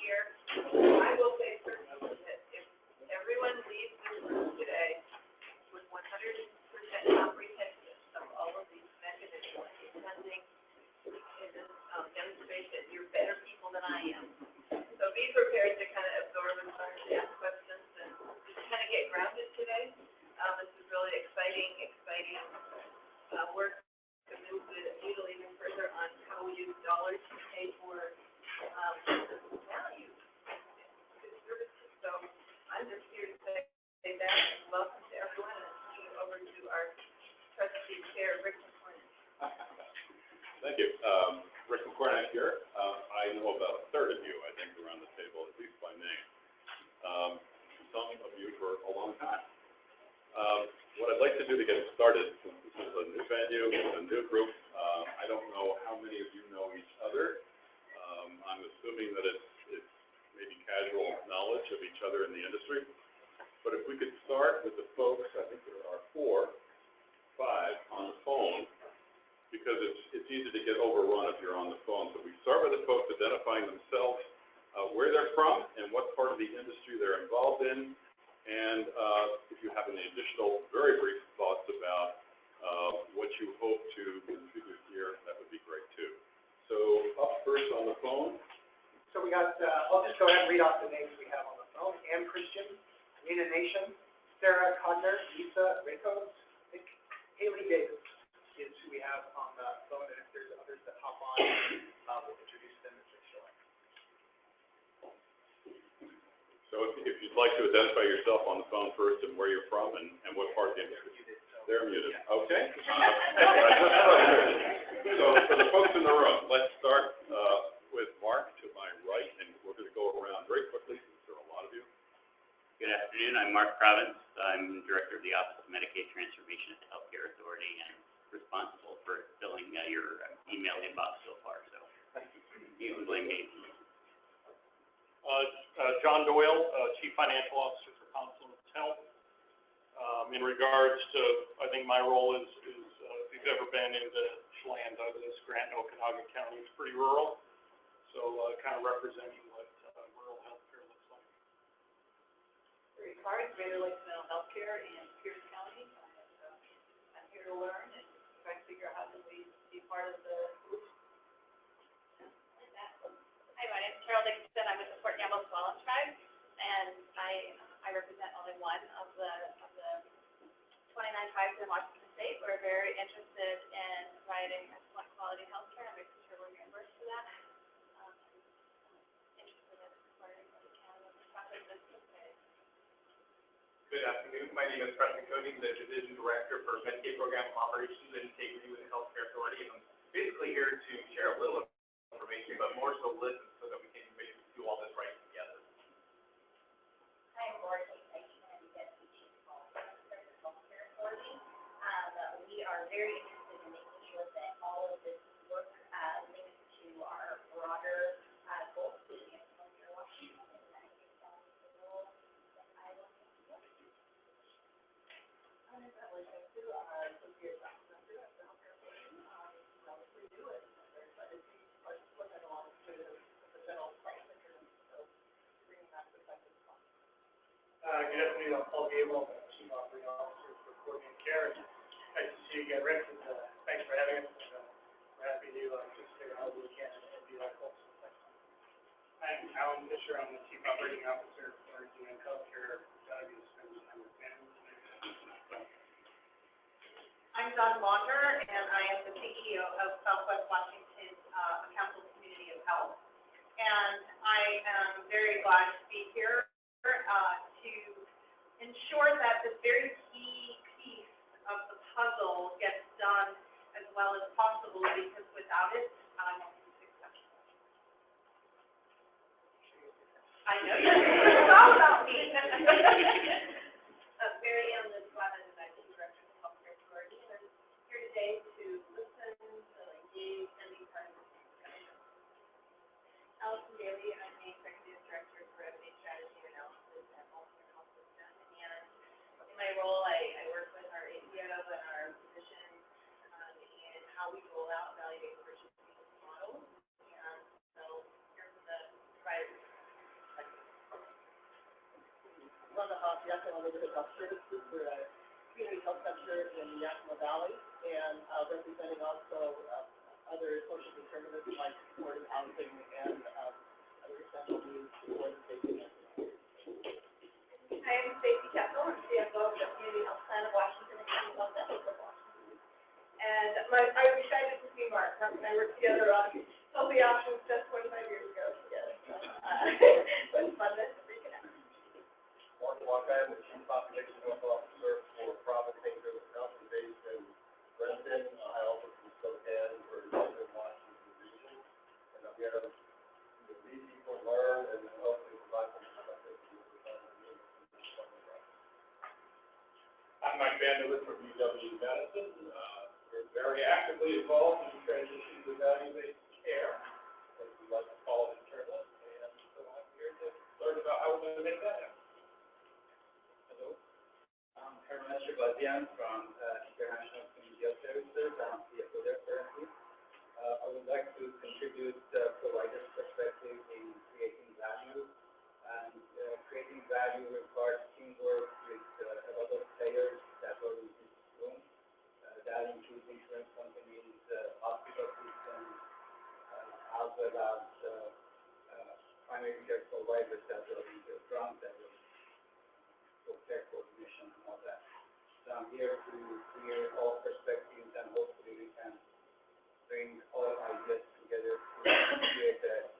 here. I will say personally that if everyone leaves this room today with 100% comprehension of all of these mechanisms, funding, demonstrate that you're better people than I am. So be prepared to kind of absorb and learn and ask questions and just kind of get grounded today. This is really exciting work to move the needle even further on how we use dollars to pay for value to services. So I'm just here to say that and welcome to everyone and turn it over to our trustee chair, Rick McCornack. Thank you. Rick McCornack here. I know about a third of you, I think, around the table, at least by name. Some of you for a long time. What I'd like to do to get started, since this is a new venue, a new group, I don't know how many of you know each other. I'm assuming that it's maybe casual knowledge of each other in the industry. But if we could start with the folks, I think there are 4, 5 on the phone, because it's easy to get overrun if you're on the phone. So we start with the folks identifying themselves, where they're from, and what part of the industry they're involved in. And if you have any additional, very brief thoughts about what you hope to contribute here, that would be great too. So up first on the phone. So we got, I'll just go ahead and read off the names we have on the phone. Ann Christian, Nina Nation, Sarah Codner, Lisa Rickos, Haley Davis is who we have on the phone. And if there's others that hop on, we'll introduce them as they show up. So if you'd like to identify yourself on the phone first and where you're from and what part of the industry. They're muted. Okay. So for the folks in the room, let's start with Mark to my right, and we're going to go around very quickly since there are a lot of you. Good afternoon. I'm Mark Province. I'm Director of the Office of Medicaid Transformation at the Healthcare Authority and responsible for filling your email inbox so far. So you can blame me. John Doyle, Chief Financial Officer for Confluence Health. In regards to, I think my role is if you've ever been into Chelan, Douglas, Grant, and Okanagan County, it's pretty rural. So kind of representing what rural healthcare looks like. Very hard, Greater Lakes Mental Healthcare in Pierce County. I'm here to learn and try to figure out how to be part of the solution. Hi, my name is Carol Dixon. I'm with the Fort Campbell Swallow Tribe, and I represent only one of the 29 tribes in Washington State. We're very interested in providing excellent quality health care and making sure we're reimbursed for that. Interested in supporting what we can with the process of today. Good afternoon. My name is Preston Cody, the Division Director for Medicaid Program Operations and Integrity with the Healthcare Authority. And I'm basically here to share a little information, but more so listen so that we can do all this right together. Hi, I'm Lori Nation and Deputy Chief Healthcare Authority. We are very interested in making sure that all of this work links to our broader goals to the healthcare Washington and Medicaid Value-based Payment. I'm going to go through our Superior Doctor of the Healthcare Authority. Relatively new and but it's looking along to the general picture, so bringing that perspective as well. Good afternoon. I'm Paul Gable, Chief Operating Officer for Coordinated Care. Nice to see you again, Rick. Thanks for having us. We're happy to just figure out how we can and be that close. I'm Alan Fisher. I'm the Chief Operating Officer for UN Healthcare. Doug is spending time with family. I'm Dawn Longer, and I am the CEO of Southwest Washington Council Community of Health. And I am very glad to be here to ensure that this very key piece of the puzzle gets done as well as possible, because without it, I'm not successful. I know you're all about me. Mary Ann Liz-Levin, and I'm the Director of the Healthcare Authority. And I'm here today to listen, to engage, and be part of this discussion. Allison Daly, I'm the Executive Director for Revenue Strategy Analysis at Baltimore Health System. And in my role, I work with our ACO and our physicians in how we roll out value-based purchasing models. And so here's the providers National Neighborhood Health Services. We're a community health center in the Yakima Valley, and representing also other social determinants like supportive housing and other essential needs for the safety net. I am Stacey Kessel. I'm CFO of the Community Health Plan of Washington and County Health Network of Washington. And I was excited to see Mark. Mark and I worked together on Healthy Options just 25 years ago together. So it was fun to reconnect. Mark Walker, I'm the Chief Population Health Officer for Providence St. Joseph Health and based in Renton. I also from Spokane for the Washington region. And we have lead people learn and hopefully provide some benefits to the I'm Mike Vanderwood from UW Medicine. We're very actively involved in the transition to value-based care, as we like to call it internally, and so I'm here to learn about how we're going to make that happen. Hello. I'm Herman Shabazian from International Community Health Services. I'm CFO there currently. I would like to contribute provider's perspective in creating value. And creating value requires teamwork with a lot of players that are in this room. That includes insurance companies, hospital systems, as well as primary care providers that are in the ground level for care coordination and all that. So I'm here to clear all perspectives and hopefully we can bring all ideas together to create a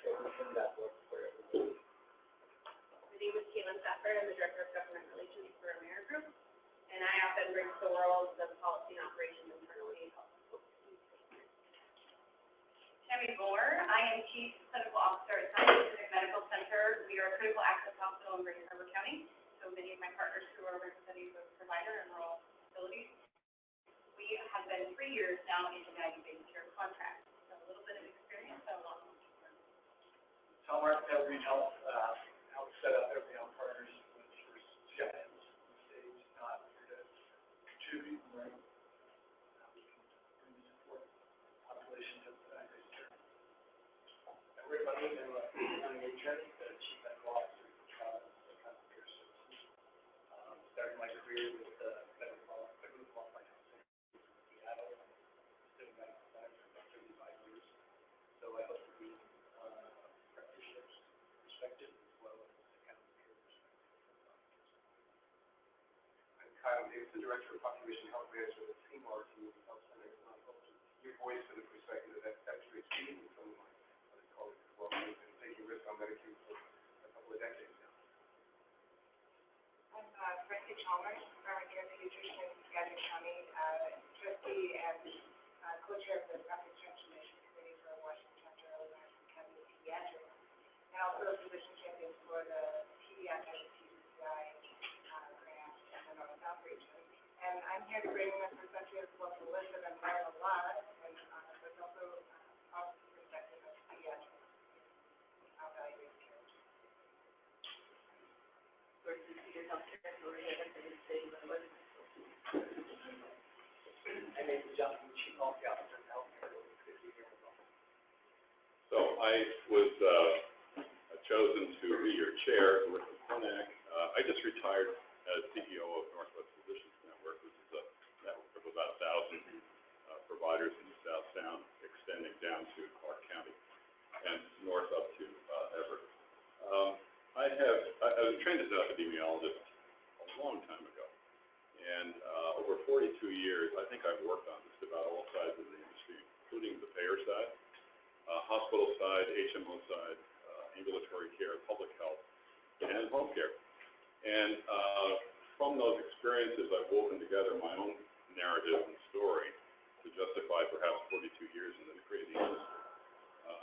solution that works for everybody. My name is Caitlin Stafford. I'm the Director of Government Relations for AmeriGroup, and I often bring to the world the policy and operations internally. Tammy Moore. I am Chief Clinical Officer at Scientific Medical Center. We are a critical access hospital in Green River County, so many of my partners who are representing the provider and rural facilities. We have been 3 years now into value-based care contracts, so a little bit of experience and a lot more to learn. Tom Mark, Green Health. Help set up every on partners with first giants stage, not here to contribute and learn. We can bring the support population to the value-based care. Everybody I'm Agent, the Chief Medical Officer for Providence Health Care Services. Started my career with federally qualified housing in Seattle. Doing medical center for about 35 years. So I hope to be practitioners perspective as well as accountable care perspective. I'm Kyle Davis, the Director of Population Health Management at Seymour Community Health Center. I hope to your voice for the perspective that's actually exceeding some of my other colleagues as well. We've been taking risks on Medicaid for a couple of decades now. I'm Francie Chalmers, from here in Nutrition in Skagit County, trustee and co-chair of the Rapid Transformation Committee for Washington County Early Life Academy of Pediatrics, and also a physician champion for the Pediatric TCI grant in the North South region. And I'm here to bring the perspective of what Melissa and learn a lot, and but also our perspective of pediatrics in our value-based care. And Nathan Johnson, Chief Policy Officer of Healthcare. So I was chosen to be your chair with the clinic. I just retired as CEO of Northwest Physicians Network, which is a network of about 1,000 providers in the South Sound, extending down to Clark County and north up to Everett. I was trained as an epidemiologist a long time ago, and over 42 years, I think I've worked on just about all sides of the industry, including the payer side, hospital side, HMO side, ambulatory care, public health, and home care. And from those experiences, I've woven together my own narrative and story to justify perhaps 42 years in this crazy industry.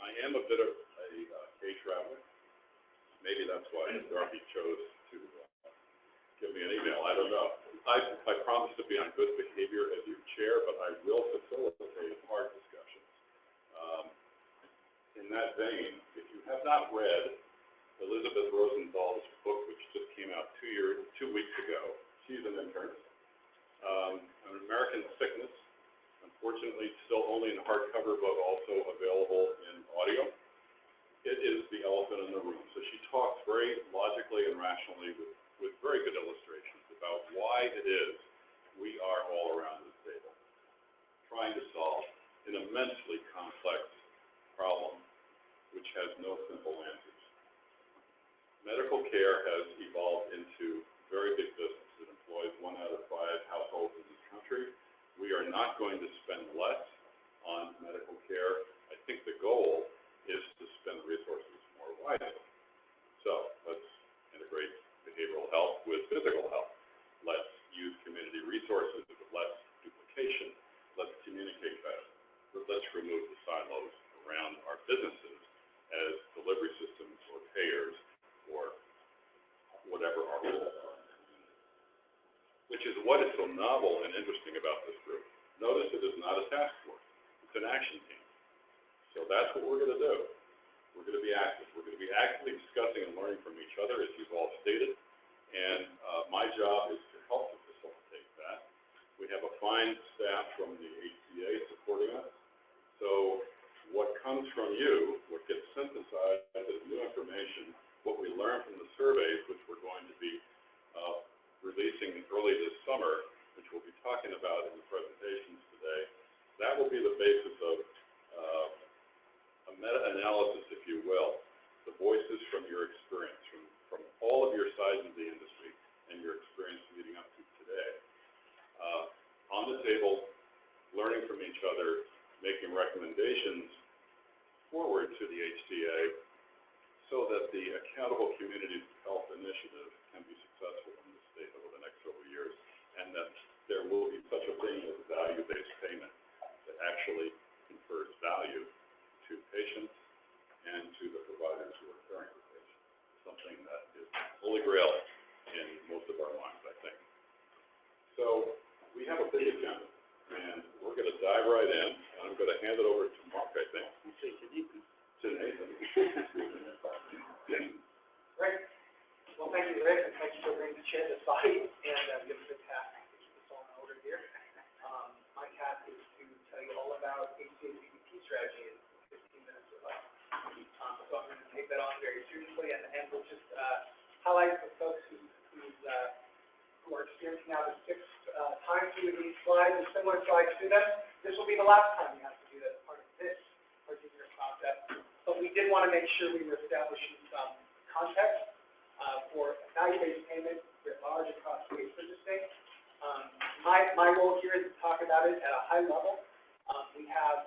I am a bit of a case traveler. Maybe that's why Darby chose to give me an email. I don't know. I promise to be on good behavior as your chair, but I will facilitate hard discussions. In that vein, if you have not read Elizabeth Rosenthal's book, which just came out 2 weeks ago, she's an internist, An American Sickness, unfortunately still only in hardcover, but also available in audio. It is the elephant in the room. So she talks very logically and rationally with very good which has no simple answers. Medical care has evolved into very big business. It employs 1 out of 5 households in this country. We are not going to spend less on medical care. I think the goal is to spend resources more wisely. So let's integrate behavioral health with physical health. Let's use community resources with less duplication. Let's communicate better. Let's remove the silos around our businesses as delivery systems or payers or whatever our roles are. Which is what is so novel and interesting about this group. Notice it is not a task force. It's an action team. So that's what we're going to do. We're going to be active. We're going to be actively discussing and learning from each other, as you've all stated. And my job is to help to facilitate that. We have a fine staff from the HCA supporting us. So what comes from you, what gets synthesized as new information, what we learn from the surveys, which we're going to be releasing early this summer, which we'll be talking about in the presentations today, that will be the basis of a meta-analysis, if you will, the voices from your experience, from all of your sides of the industry and your experience leading up to today. On the table, learning from each other, making recommendations forward to the HCA so that the Accountable Communities of Health initiative can be successful in the state over the next several years, and that there will be such a thing as value-based payment that actually confers value to patients and to the providers who are caring for patients, something that is holy grail in most of our minds, I think. So we have a big agenda, and we're going to dive right in, and I'm going to hand it over to Mark, I think. To Nathan. Great. Well, thank you, Rick, and thank you for bringing the chair to the body and give us a task to keep this all in order here. My task is to tell you all about HCA's VBP strategy in 15 minutes or less. So I'm going to take that on very seriously, and we'll just highlight for folks who are experiencing now the 6th time through these slides, and similar slides to them. This will be the last time you have to do that as part of this particular concept. But we did want to make sure we were establishing some context for value-based payment writ large across state purchasing. My role here is to talk about it at a high level. We have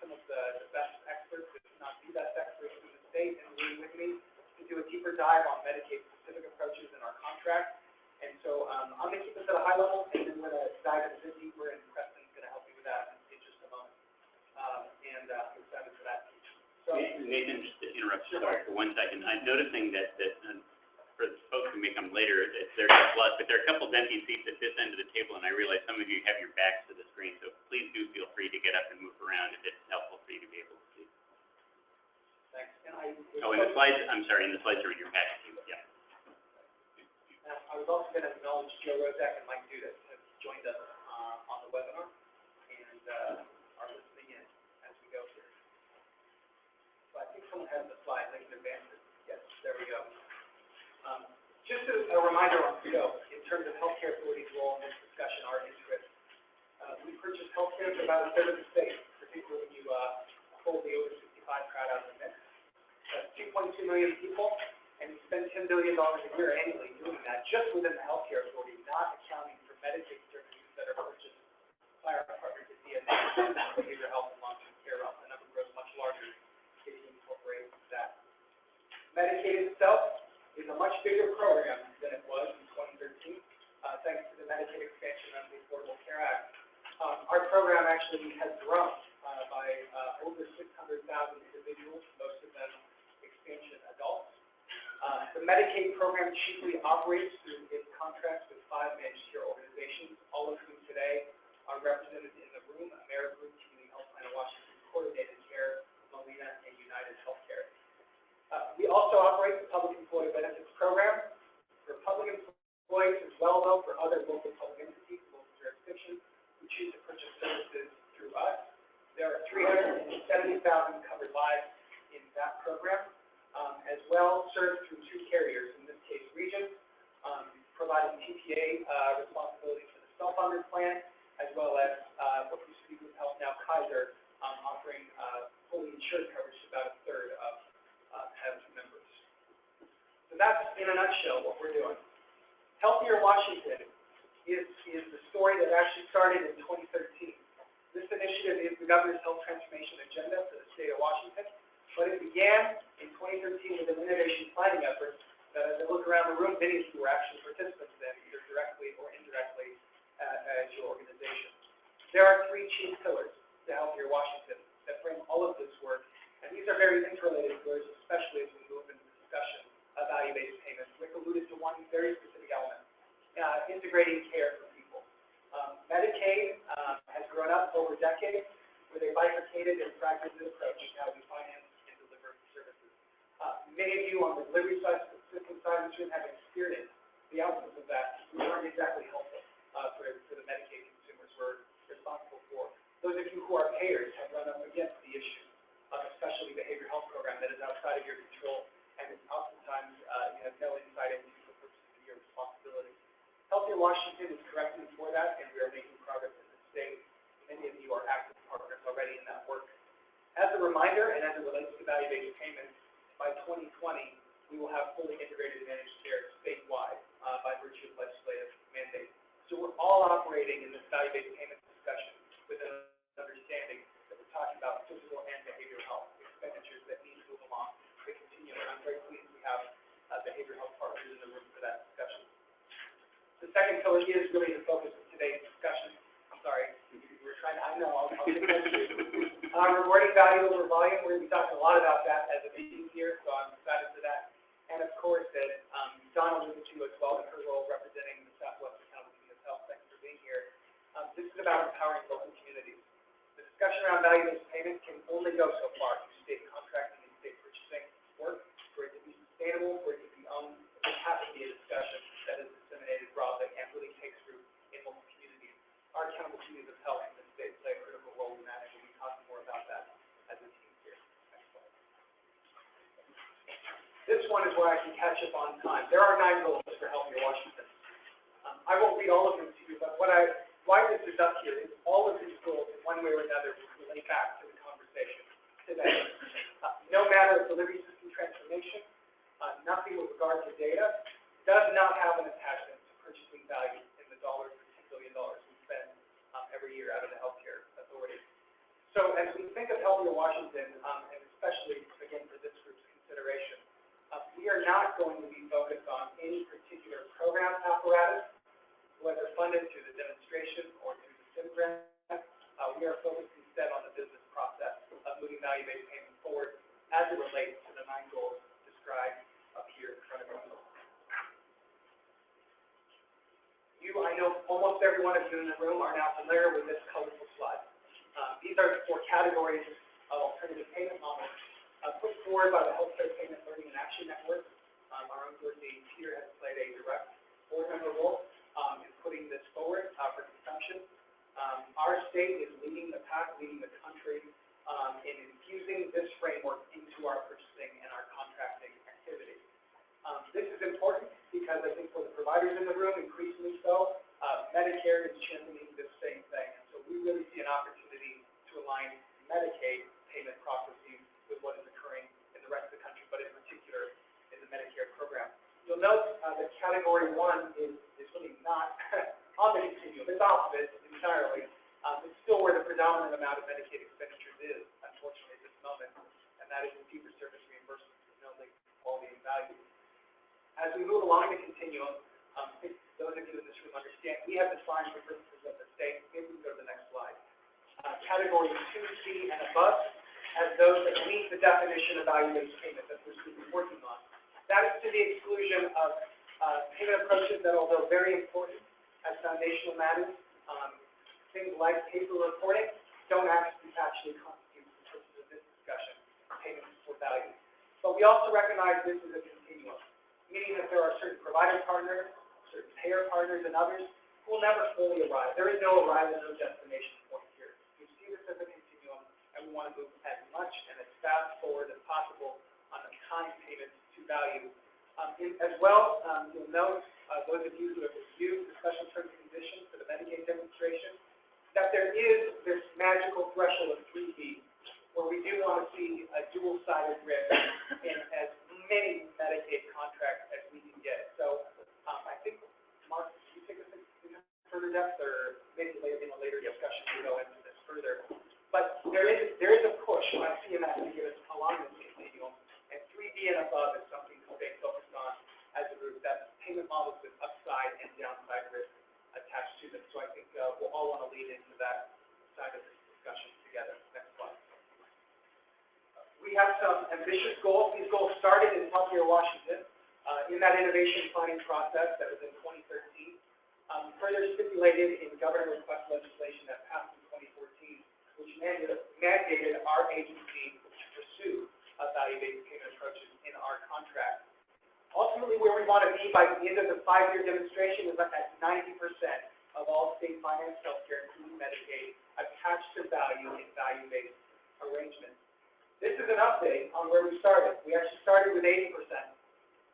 some of the best experts, if not the best experts in the state, in the room with me to do a deeper dive on Medicaid-specific approaches in our contract. And so I'm going to keep this at a high level, and then we're going to dive a bit deeper, and Preston's going to help me with that in just a moment. And I'm excited for that. So, Nathan, just to interrupt, sorry, for 1 second. I'm noticing that for the folks who may come later, that there's a plus, but there are a couple of empty seats at this end of the table, and I realize some of you have your backs to the screen, so please do feel free to get up and move around if it's helpful for you to be able to see. thanks. Oh, in the slides, I'm sorry, in the slides are in your packet too, yeah. I was also going to acknowledge Joe Rozak and Mike Duda have joined us on the webinar and are listening in as we go here. So I think someone has the slide. They can advance it. Yes, there we go. Just a reminder on scope, in terms of healthcare authorities' role in this discussion, our interest. We purchase healthcare for about a third of the state, particularly when you pull the over 65 crowd out of the mix. That's 2.2 million people, and we spend $10 billion a year annually doing that just within the healthcare authority, not accounting for Medicaid services that are purchased by our partners at DNA, behavioral health and long-term care realm. The number grows much larger if you incorporate that. Medicaid itself is a much bigger program than it was in 2013, thanks to the Medicaid expansion under the Affordable Care Act. Our program actually has grown by over 600,000 individuals, most of them expansion adults. The Medicaid program chiefly operates through its contracts with 5 managed care organizations, all of whom today are represented in the room: AmeriGroup, Community Health Plan of Washington, Coordinated Care, Molina, and United Healthcare. We also operate the Public Employee Benefits Program for public employees as well, though, for other local public entities, local jurisdictions who choose to purchase services through us. There are 370,000 covered lives in that program, as well served through 2 carriers, in this case Regions, providing TPA responsibility for the self-funded plan, as well as what used to be Group Health, now Kaiser, offering fully insured coverage to about a third of in a nutshell, what we're doing. Healthier Washington is the story that actually started in 2013. This initiative is the Governor's Health Transformation Agenda for the state of Washington, but it began in 2013 with an innovation planning effort that, as I look around the room, many of you were actually participants in, either directly or indirectly as your organization. There are three chief pillars to Healthier Washington that frame all of this work, and these are very interrelated pillars, especially as we move into the discussion of value-based payments. Rick alluded to one very specific element, integrating care for people. Medicaid has grown up over decades with a bifurcated and fragmented approach to how we finance and deliver services. Many of you on the delivery side, system side of the stream, have experienced the outcomes of that, which aren't exactly helpful for the Medicaid consumers we're responsible for. Those of you who are payers have run up against the issue of a specialty behavioral health program that is outside of your control, and oftentimes you have no insight into the purpose of your responsibility. Healthier Washington is correcting for that, and we are making progress in the state. Many of you are active partners already in that work. As a reminder, and as it relates to value-based payments, by 2020, we will have fully integrated managed care statewide by virtue of legislative mandate. So we're all operating in this value-based payment discussion with an understanding that we're talking about physical and behavioral health expenditures that need to move along to continue. And I'm very pleased we have behavioral health partners in the room for that discussion. The second pillar is really the focus of today's discussion. I'm sorry, we were trying to, I know, I'll get that to you. Rewarding value over volume, we're going to be talking a lot about that as a meeting here, so I'm excited for that. And of course, that Dawn alluded to as well in her role representing the Southwestern County Community of Health. Thanks for being here. This is about empowering local communities. The discussion around value-based payment can only go so far through state contracting and state purchasing work. For it to be sustainable, for it to be owned, it has to be a discussion that is disseminated broadly and really takes root in local communities. Our accountable communities of health in the state play a critical role in that, and we'll be talking more about that as a team here. Next slide. This one is where I can catch up on time. There are 9 goals for Healthier Washington. I won't read all of them to you, but why this is up here is all of these goals, in one way or another, relate back to the conversation today. No matter of delivery system transformation, nothing with regard to data does not have an attachment to purchasing value in the dollars or $10 billion we spend every year out of the healthcare authority. So as we think of Healthier Washington, and especially, again, for this group's consideration, we are not going to be focused on any particular program apparatus, whether funded through the demonstration or through the SIM grant. We are focused instead on the business process of moving value-based payment forward as it relates to the 9 goals described up here in front of us. I know almost every one of you in the room are now familiar with this colorful slide. These are the 4 categories of alternative payment models put forward by the Healthcare Payment Learning and Action Network. Our own Dorothy Peter has played a direct board member role in putting this forward for consumption. Our state is leading the pack, leading the country in infusing this framework into our purchasing and our contracting activities. This is important because I think for the providers in the room, increasingly so, Medicare is championing this same thing. And so we really see an opportunity to align Medicaid payment processes with what is occurring in the rest of the country, but in particular in the Medicare program. You'll note that category 1 is really not on the continuum. It's off of it entirely. It's still where the predominant amount of Medicaid expenditures is, unfortunately, at this moment, and that is in fee-for-service reimbursement with no link to quality and value. As we move along the continuum, I think those of you in this room understand, we have defined for purposes of the state. Maybe we go to the next slide. Category 2C and above, as those that meet the definition of value-based payment that we're working on. That is to the exclusion of payment approaches that, although very important as foundational matters, things like paper reporting don't actually constitute the purpose of this discussion, payments for value. But we also recognize this as a continuum, meaning that there are certain provider partners, certain payer partners, and others who will never fully arrive. There is no arrival, no destination point here. We see this as a continuum, and we want to move as much and as fast forward as possible on the kind payments to value. As well, you'll note, those of you who have reviewed the special terms and conditions for the Medicaid demonstration, that there is this magical threshold of 3B, where we do want to see a dual-sided risk in as many Medicaid contracts as we can G and above is something to stay focused on as a group. That's payment models with upside and downside risk attached to them. So I think we'll all want to lead into that side of this discussion together. Next slide. We have some ambitious goals. These goals started in Healthcare Washington in that innovation planning process that was in 2013, further stipulated in governor request legislation that passed in 2014, which mandated our agency to pursue value-based payment approaches in our contract. Ultimately, where we want to be by the end of the 5-year demonstration is at 90% of all state-financed healthcare, including Medicaid, attached to value in value-based arrangements. This is an update on where we started. We actually started with 80%,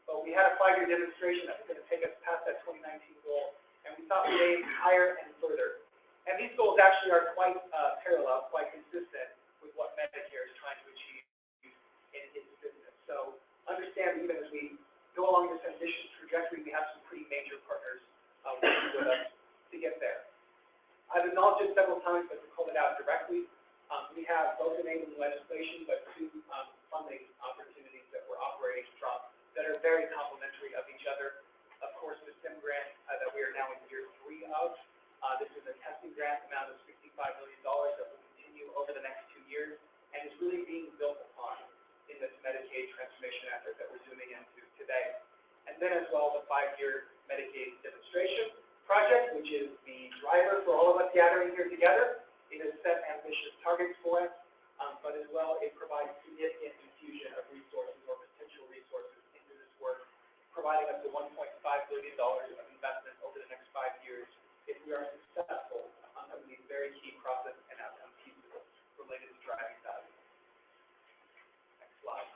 but we had a 5-year demonstration that was going to take us past that 2019 goal, and we thought we'd aim higher and further. And these goals actually are quite parallel, quite consistent with what Medicare is trying to achieve in its business. So understand, even as we go along this ambitious trajectory, we have some pretty major partners working with us to get there. I've acknowledged it several times, but to call it out directly, we have both enabling legislation, but 2 funding opportunities that we're operating from that are very complementary of each other. Of course, the STEM grant that we are now in year 3 of. This is a testing grant amount of $65 million that will continue over the next 2 years and is really being built upon in this Medicaid transformation effort that we're zooming into today. And then as well, the 5-year Medicaid demonstration project, which is the driver for all of us gathering here together. It has set ambitious targets for us, but as well, it provides significant infusion of resources or potential resources into this work, providing up to $1.5 billion of investment over the next 5 years if we are successful on some of these very key process and outcome pieces related to driving value. Next slide.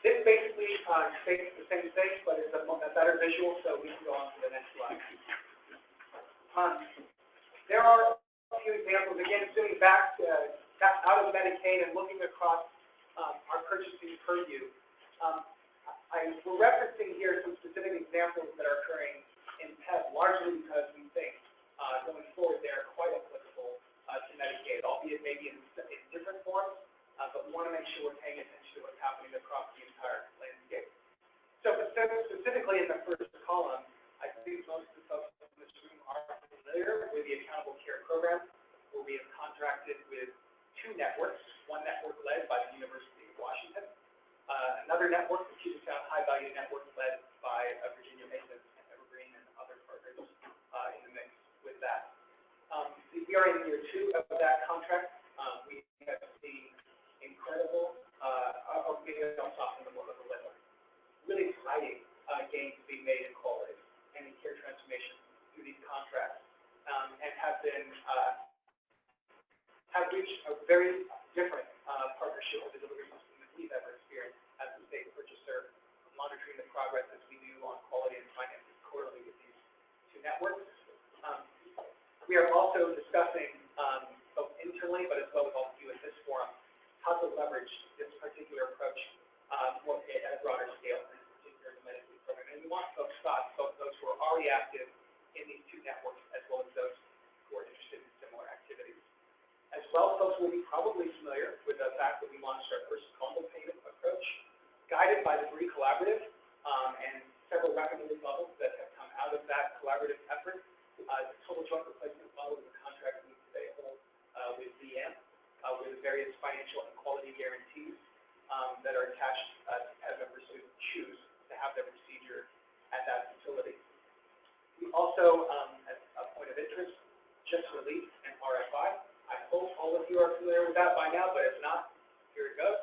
This basically states the same thing, but it's a better visual, so we can go on to the next slide. There are a few examples, again, zooming back out of Medicaid and looking across our purchasing purview. We're referencing here some specific examples that are occurring in PEV, largely because we think going forward they are quite applicable to Medicaid, albeit maybe in different forms, but we want to make sure we're paying attention to what's happening across the entire landscape. So specifically in the first column, I think most of the folks in this room are familiar with the Accountable Care Program, where we have contracted with 2 networks, one network led by the University of Washington, another network, the Puget Sound High Value Network, led by Virginia Mason and Evergreen and other partners in the mix with that. We are in year 2 of that contract. We have seen incredible, I'll soften the word a little, really exciting gains being made in quality and in care transformation through these contracts, and have reached a very different partnership with the delivery system that we've ever experienced as the state purchaser, monitoring the progress as we do on quality and finances quarterly with these 2 networks. We are also discussing, both internally, but as well as all of you at this forum, how to leverage this particular approach more at a broader scale, in particular the Medicaid program. And we want folks, both those who are already active in these 2 networks, as well as those who are interested in similar activities. As well, folks will be probably familiar with the fact that we launched our first bundle payment approach, guided by the BRE Collaborative, and several recommended bundles that have come out of that collaborative effort. The total joint replacement bundle is a contract we today hold with VM, with various financial and quality guarantees that are attached to PEV members who choose to have their procedure at that facility. We also, as a point of interest, just released an RFI. I hope all of you are familiar with that by now, but if not, here it goes.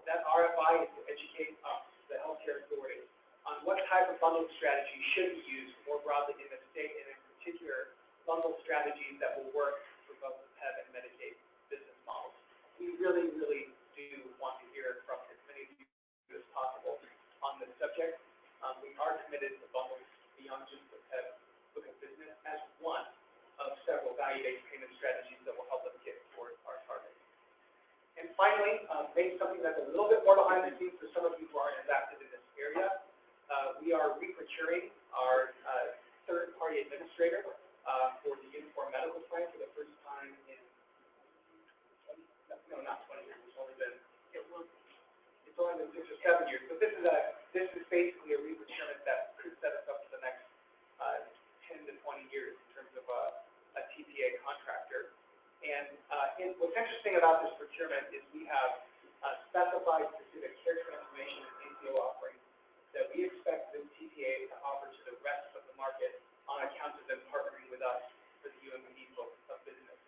That RFI is to educate us, the healthcare authority, on what type of bundling strategy should be used more broadly in the state, and in particular, bundle strategies that will work for both the PEV and Medicaid business models. We really, really do want to hear from as many of you as possible on this subject. We are committed to bundles beyond just the PEV book of business as one of several value-based payment strategies that will help us get toward our target. And finally, maybe something that's a little bit more behind the scenes for some of you who aren't as active in this area, we are re-procuring our third-party administrator for the Uniform Medical Plan for the first time in, no, not 20 years, it's only been than 6 or 7 years. But this is basically a re-procurement that could set us up for the next 10 to 20 years in terms of a TPA contractor. And what's interesting about this procurement is we have specified specific care transformation and MCO offerings that we expect the TPA to offer to the rest of the market on account of them partnering with us for the UMP focus of business.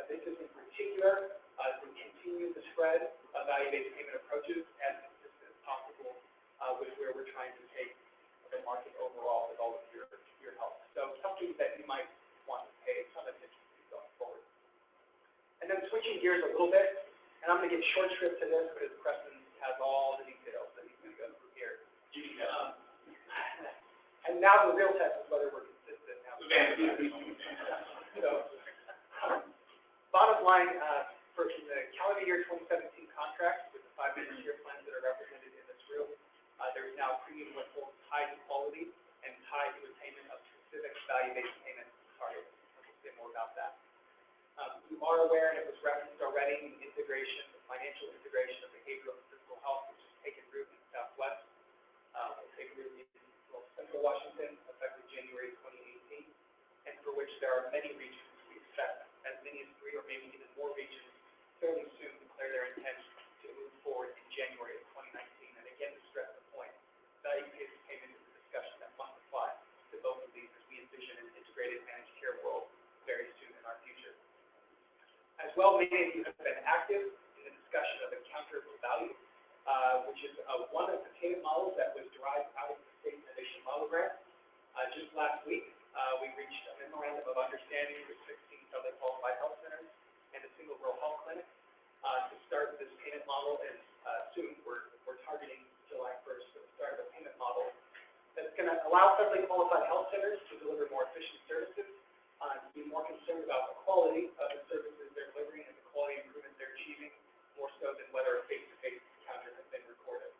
This is in particular to continue the spread of value-based payment approaches as consistent as possible with where we're trying to take the market overall with all of your help. So something that you might want to pay some attention to going forward. And then switching gears a little bit, and I'm going to give short shrift to this because Preston has all the details that he's going to go through here. And now the real test is whether we're consistent now. So, bottom line, for the calendar year 2017 contracts with the 5-year plans that are represented in this room, there is now premium withhold tied to quality and tied to attainment of specific value-based payment targets. We'll say more about that. You are aware, and it was referenced already, the integration, the financial integration of behavioral and physical health, which has taken root in the Southwest. Will take root in Central Washington, effective January 2018, and for which there are many regions. We expect as many as 3 or maybe even more regions fairly soon declare their intent to move forward in January of 2019. And again, to stress the point, value-based payment is a discussion that must apply to both of these as we envision an integrated managed care world very soon in our future. As well, many of you have been active in the discussion of encounter for value, which is one of the payment models that was derived out of the state innovation model grant. Just last week, we reached a memorandum of understanding with 16 federally qualified health centers and a single rural health clinic to start this payment model. And soon we're targeting July 1st for the start of a payment model that's going to allow federally qualified health centers to deliver more efficient services, to be more concerned about the quality of the services they're delivering and the quality improvement they're achieving, more so than whether a face-to-face encounter has been recorded.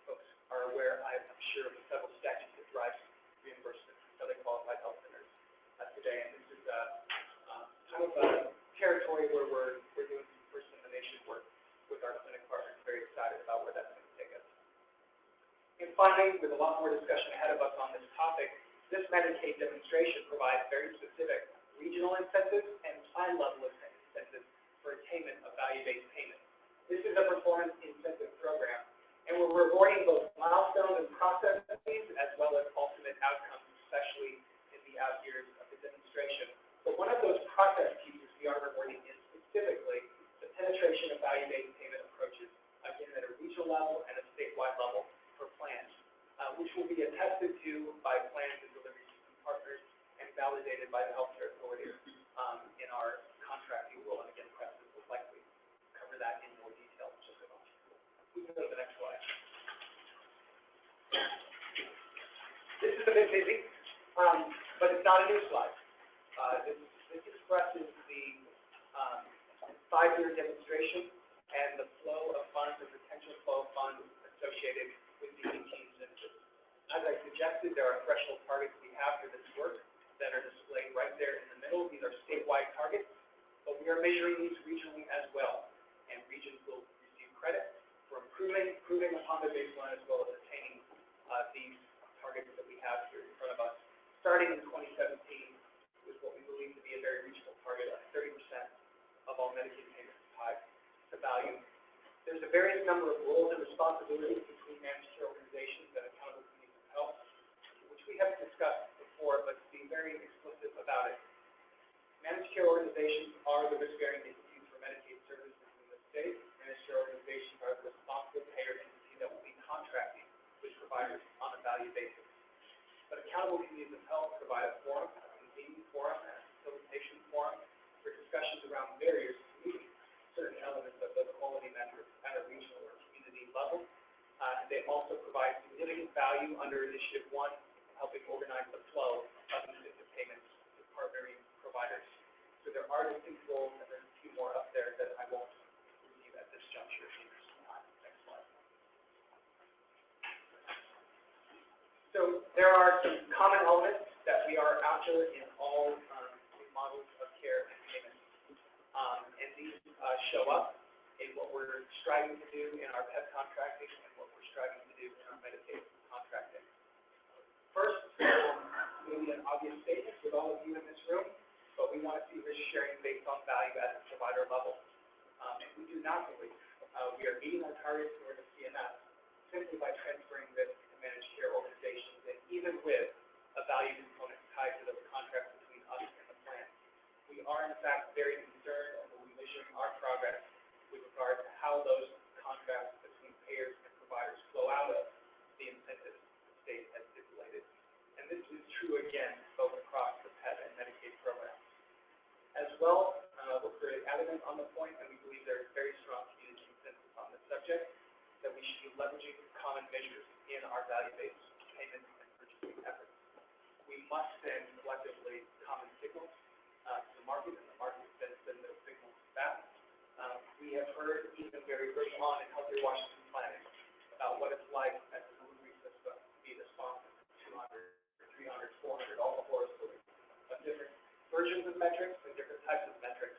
Folks are aware, I'm sure, of the federal statute that drives reimbursement for federally qualified health centers today, and this is kind of a territory where we're doing some first in the nation work with our clinic partners. Very excited about where that's going to take us. And finally, with a lot more discussion ahead of us on this topic, this Medicaid demonstration provides very specific regional incentives and plan-level incentives for attainment of value-based payment. This is a performance incentive program, and we're rewarding both milestones and processes as well as ultimate outcomes, especially in the out years of the demonstration. But one of those process pieces we are rewarding is specifically the penetration of value-based payment approaches, again at a regional level and a statewide level for plans, which will be attested to by plans and delivery system partners and validated by the healthcare authorities in our contracting rule. And again, Preston will likely cover that in more detail in just a moment. We can go to the next slide. This is a bit busy, but it's not a new slide. This expresses the 5-year demonstration and the flow of funds, the potential flow of funds associated with the 18 incentives. As I suggested, there are threshold targets we have for this work that are displayed right there in the middle. These are statewide targets, but we are measuring these regionally as well. And regions will receive credit for improving upon the baseline as well as attaining these targets that we have here in front of us. Starting in 2017 with what we believe to be a very reachable target of 30% of all Medicaid payments tied to value. There's a various number of roles and responsibilities between managed care organizations and accountable communities of health, which we have discussed before, but to be very explicit about it. Managed care organizations are the risk-bearing entities for Medicaid services in the state. Managed care organizations are the responsible payer entity that will be contracting with providers on a value basis. But accountable communities of health provide a forum, a convening forum, and a facilitation forum for discussions around barriers to meeting certain elements of the quality metrics at a regional or community level. They also provide significant value under Initiative 1, helping organize the flow of incentive payments to partnering providers. So there are distinct roles, and there's a few more up there that I won't review at this juncture. Next slide. So there are some common elements that we are after in all models of care and payment. And these show up in what we're we're striving to do in our PEP contracting and what we're striving to do in our Medicaid contracting. First, maybe an obvious statement with all of you in this room, but we want to see risk sharing based on value at the provider level. And we do not believe we are meeting our targets for the CMS simply by transferring risk to managed care organizations, and even with a value component tied to those contracts between us and the plan. We are, in fact, very concerned and will be measuring our progress with regard to how those contracts between payers and providers flow out of the incentives the state has stipulated. And this is true, again, both across the PEP and Medicaid programs. As well, we're very adamant on the point, and we believe there is very strong community consensus on this subject, that we should be leveraging common measures in our value-based payment and purchasing efforts. We must send collectively common signals to the market, and the market then send those signals back. We have heard even very early on in Healthier Washington planning about what it's like as a delivery system to be responsive to 200, 300, 400, all the horror stories of different versions of metrics and different types of metrics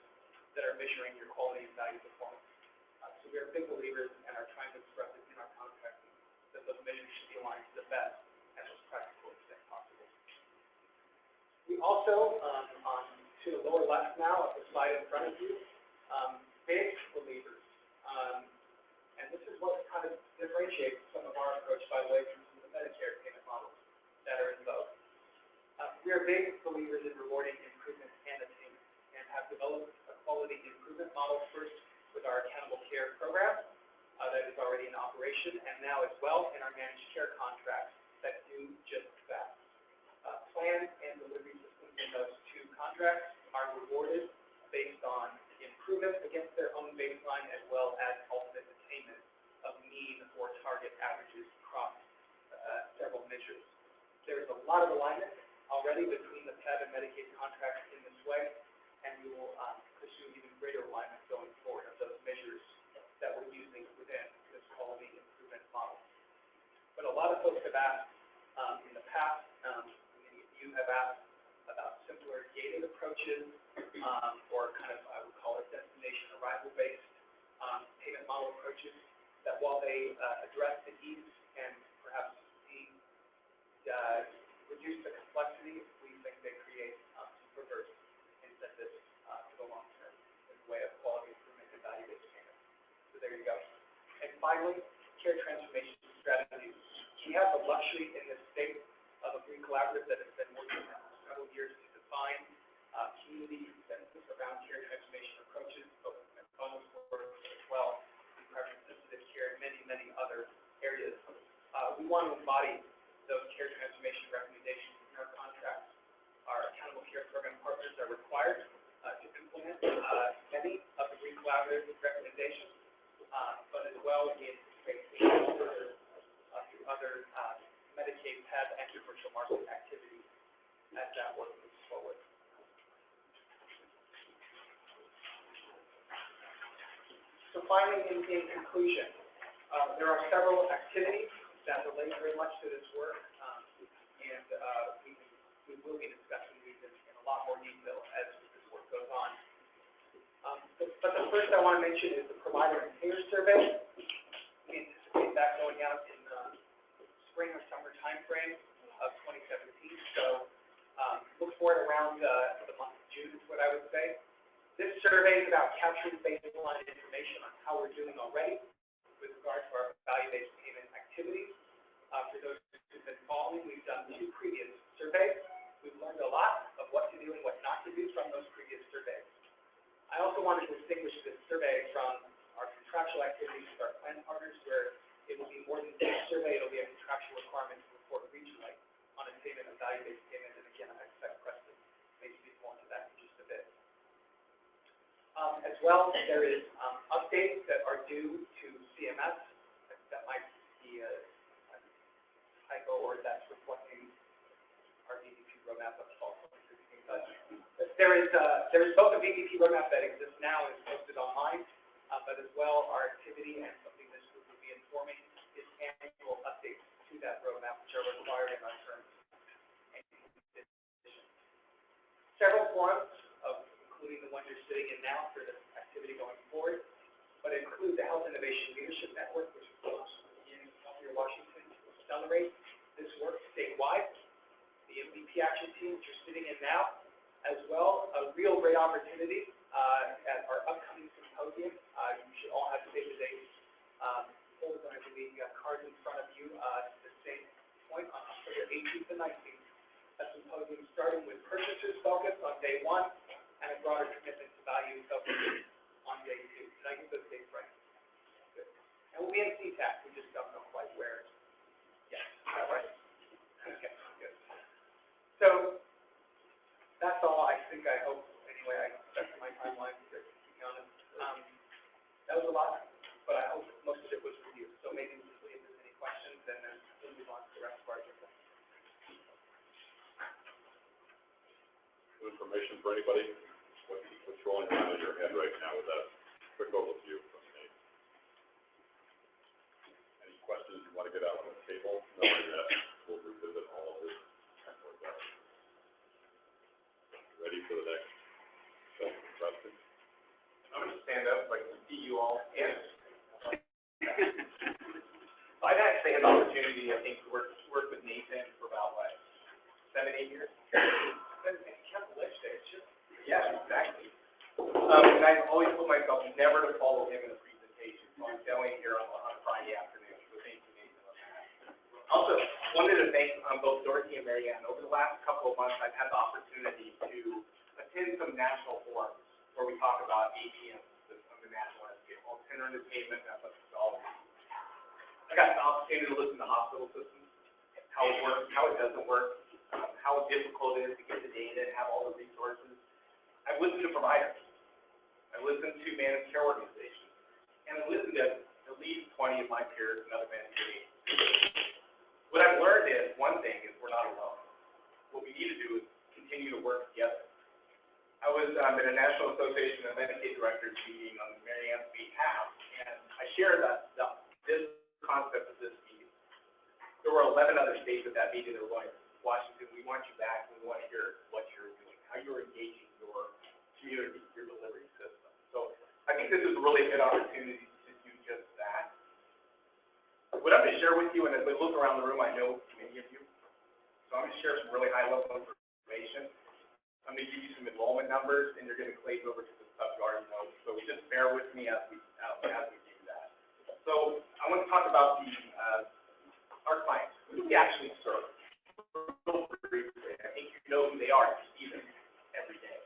that are measuring your quality and value performance. So we are big believers and are trying to express it in our contracting that those measures should be aligned to the best and most practical extent possible. We also, to the lower left now of the slide in front of you, big believers, and this is what kind of differentiates some of our approach, by the way, from some of the Medicare payment models that are in vogue. We are big believers in rewarding improvement and attainment, and have developed a quality improvement model first with our accountable care program that is already in operation, and now as well in our managed care contracts that do just that. Plans and delivery systems in those two contracts are rewarded based on improvement against their own baseline, as well as ultimate attainment of mean or target averages across several measures. There is a lot of alignment already between the PEP and Medicaid contracts in this way, and we will pursue even greater alignment going forward of those measures that we're using within this quality improvement model. But a lot of folks have asked in the past, many of you have asked about simpler gated approaches, or kind of, I would call it, destination arrival-based payment model approaches, that while they address the ease and perhaps reduce the complexity, we think they create some perverse incentives for the long term in the way of quality improvement and value-based payment. So there you go. And finally, care transformation strategies. We have the luxury in this state of a green collaborative that has been working for several years to define community consensus around care transformation approaches, both in MCOs as well, in preference-sensitive care, and many, many other areas. We want to embody those care transformation recommendations in our contracts. Our accountable care program partners are required to implement many of the green collaborative recommendations, but as well we anticipate through other Medicaid, PEP, and commercial market activities as that work moves forward. So finally, in conclusion, there are several activities that relate very much to this work, and we will be discussing these in a lot more detail as this work goes on. But the first I want to mention is the provider and payer survey. We anticipate that going out in the spring or summer timeframe of 2017. So look for it around the month of June is what I would say. This survey is about capturing baseline information on how we're doing already with regard to our value-based payment activities. For those who've been following, we've done 2 previous surveys. We've learned a lot of what to do and what not to do from those previous surveys. I also want to distinguish this survey from our contractual activities with our plan partners, where it will be more than just a survey, it will be a contractual requirement to report regionally on attainment of value-based payment. And again, I expect Preston may speak more to that in just a bit. As well, there is updates that are due to CMS. That might be a typo, or that's reflecting our VBP roadmap of 12.16. But there is both a VBP roadmap that exists now and is posted online, but as well our activity and something this group will be informing is annual updates to that roadmap, which are required in our terms and conditions. Several forums, including the one you're sitting in now for this activity going forward, but include the health action team that you're sitting in now, as well, a real great opportunity at our upcoming symposium. You should all have save the date polls, I believe you have cards in front of you at the same point on October 18th and 19th. A symposium starting with purchasers focus on day 1 and a broader commitment to value focus on day 2. Did I get those dates right? Good. And we'll be in CTAC. We just don't know quite where. Yeah, is that right? Okay, good. So that's all I think. I hope. Anyway, I stuck to my timeline here, to be honest. That was a lot, but I hope most of it was for you. So maybe we'll see if there's any questions, and then we'll move on to the rest of our agenda. Information for anybody? What's rolling around in your head right now with that quick overview from me? Any questions you want to get out on the table? Knowing that we'll revisit all of this. Ready for the next question? I'm going to stand up so I can see you all. And I've actually had the opportunity, I think, to work with Nathan for about, 7, 8 years? Yeah, exactly. And I've always told myself never to follow him in a presentation, so I'm going here on a Friday afternoon. So thank you, Nathan, on that. Also, wanted to thank both Dorothy and Marianne. Over the last couple of months, I've had the opportunity to attend some national forums where we talk about APMs on the national scale, alternative payment methodology. I got the opportunity to listen to hospital systems, how it works, how it doesn't work, how difficult it is to get the data and have all the resources. I've listened to providers. I've listened to managed care organizations. And I've listened to at least 20 of my peers and other managed care agencies. What I've learned is, one thing is we're not alone. What we need to do is continue to work together. I was at a National Association of Medicaid Directors meeting on Marianne's behalf, and I shared this concept of this meeting. There were 11 other states at that meeting that were going, Washington, we want you back. We want to hear what you're doing, how you're engaging your community, your delivery system. So I think this is a really good opportunity to do just that. What I'm going to share with you, and as we look around the room, I know many of you, so I'm going to share some really high-level information. I'm going to give you some enrollment numbers, and you're going to glaze over to the stuff you already know. So just bear with me as we do that. So I want to talk about our clients. Who do we actually serve? I think you know who they are. You see them every day.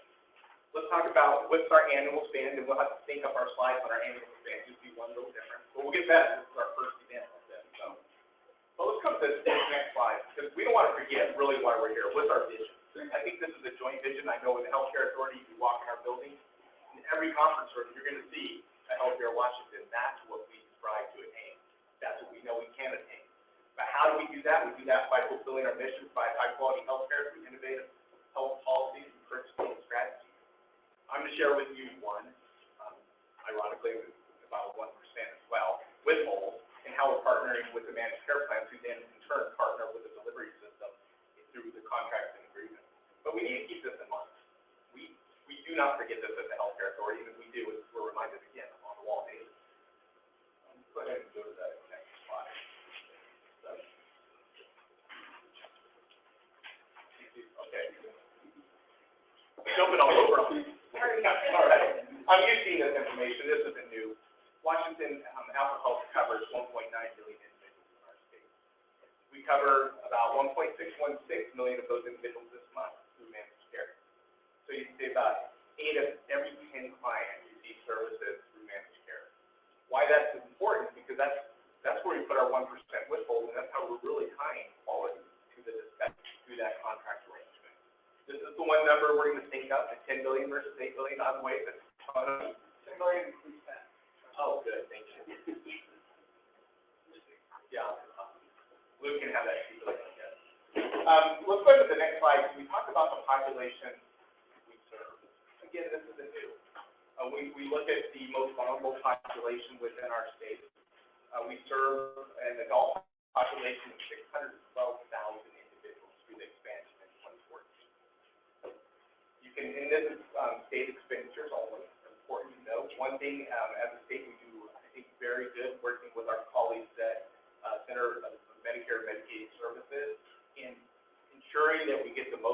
Let's talk about what's our annual spend, and we'll have to sync up our slides on our annual spend. Just be one little difference. But we'll get better. This is our first event like this. So let's come to this next slide, because we don't want to forget really why we're here. What's our vision? I think this is a joint vision. I know with the Healthcare Authority, you walk in our building, in every conference room, you're going to see a Healthcare Washington. That's what we strive to attain. That's what we know we can attain. But how do we do that? We do that by fulfilling our mission, by high-quality healthcare through innovative health policies and purchasing strategies. I'm going to share with you one, ironically, about 1% as well, with Whole, and how we're partnering with the managed care plans, who then in turn partner with the delivery system through the contracts and agreements. But we need to keep this in mind. We do not forget this at the Healthcare Authority, and if we do, we're reminded again on the wall daily. Go ahead and go to that next slide. Okay. Jumping all over them. All right. I'm used to seeing this information. This isn't new. Washington alcohol covers 1.9 million individuals in our state. We cover about 1.616 million of those individuals this month through managed care. So you can say about 8 of every 10 clients receive services through managed care. Why that's important? Because that's where we put our 1% withhold, and that's how we're really tying quality to the dispatch through that contract arrangement. This is the one number we're going to sync up at 10 billion versus 8 billion. By the way, that's 10 million includes that. Oh, good. Thank you. Yeah. Luke can have that sheet. Let's go to the next slide. We talk about the population we serve. Again, this isn't new. We look at the most vulnerable population within our state. We serve an adult population of 612,000 individuals through the expansion in 2014. You can, and this is state expenditures only. Important to know. One thing, as a state, we do, I think, very good working with our colleagues at Center of Medicare and Medicaid Services in ensuring that we get the most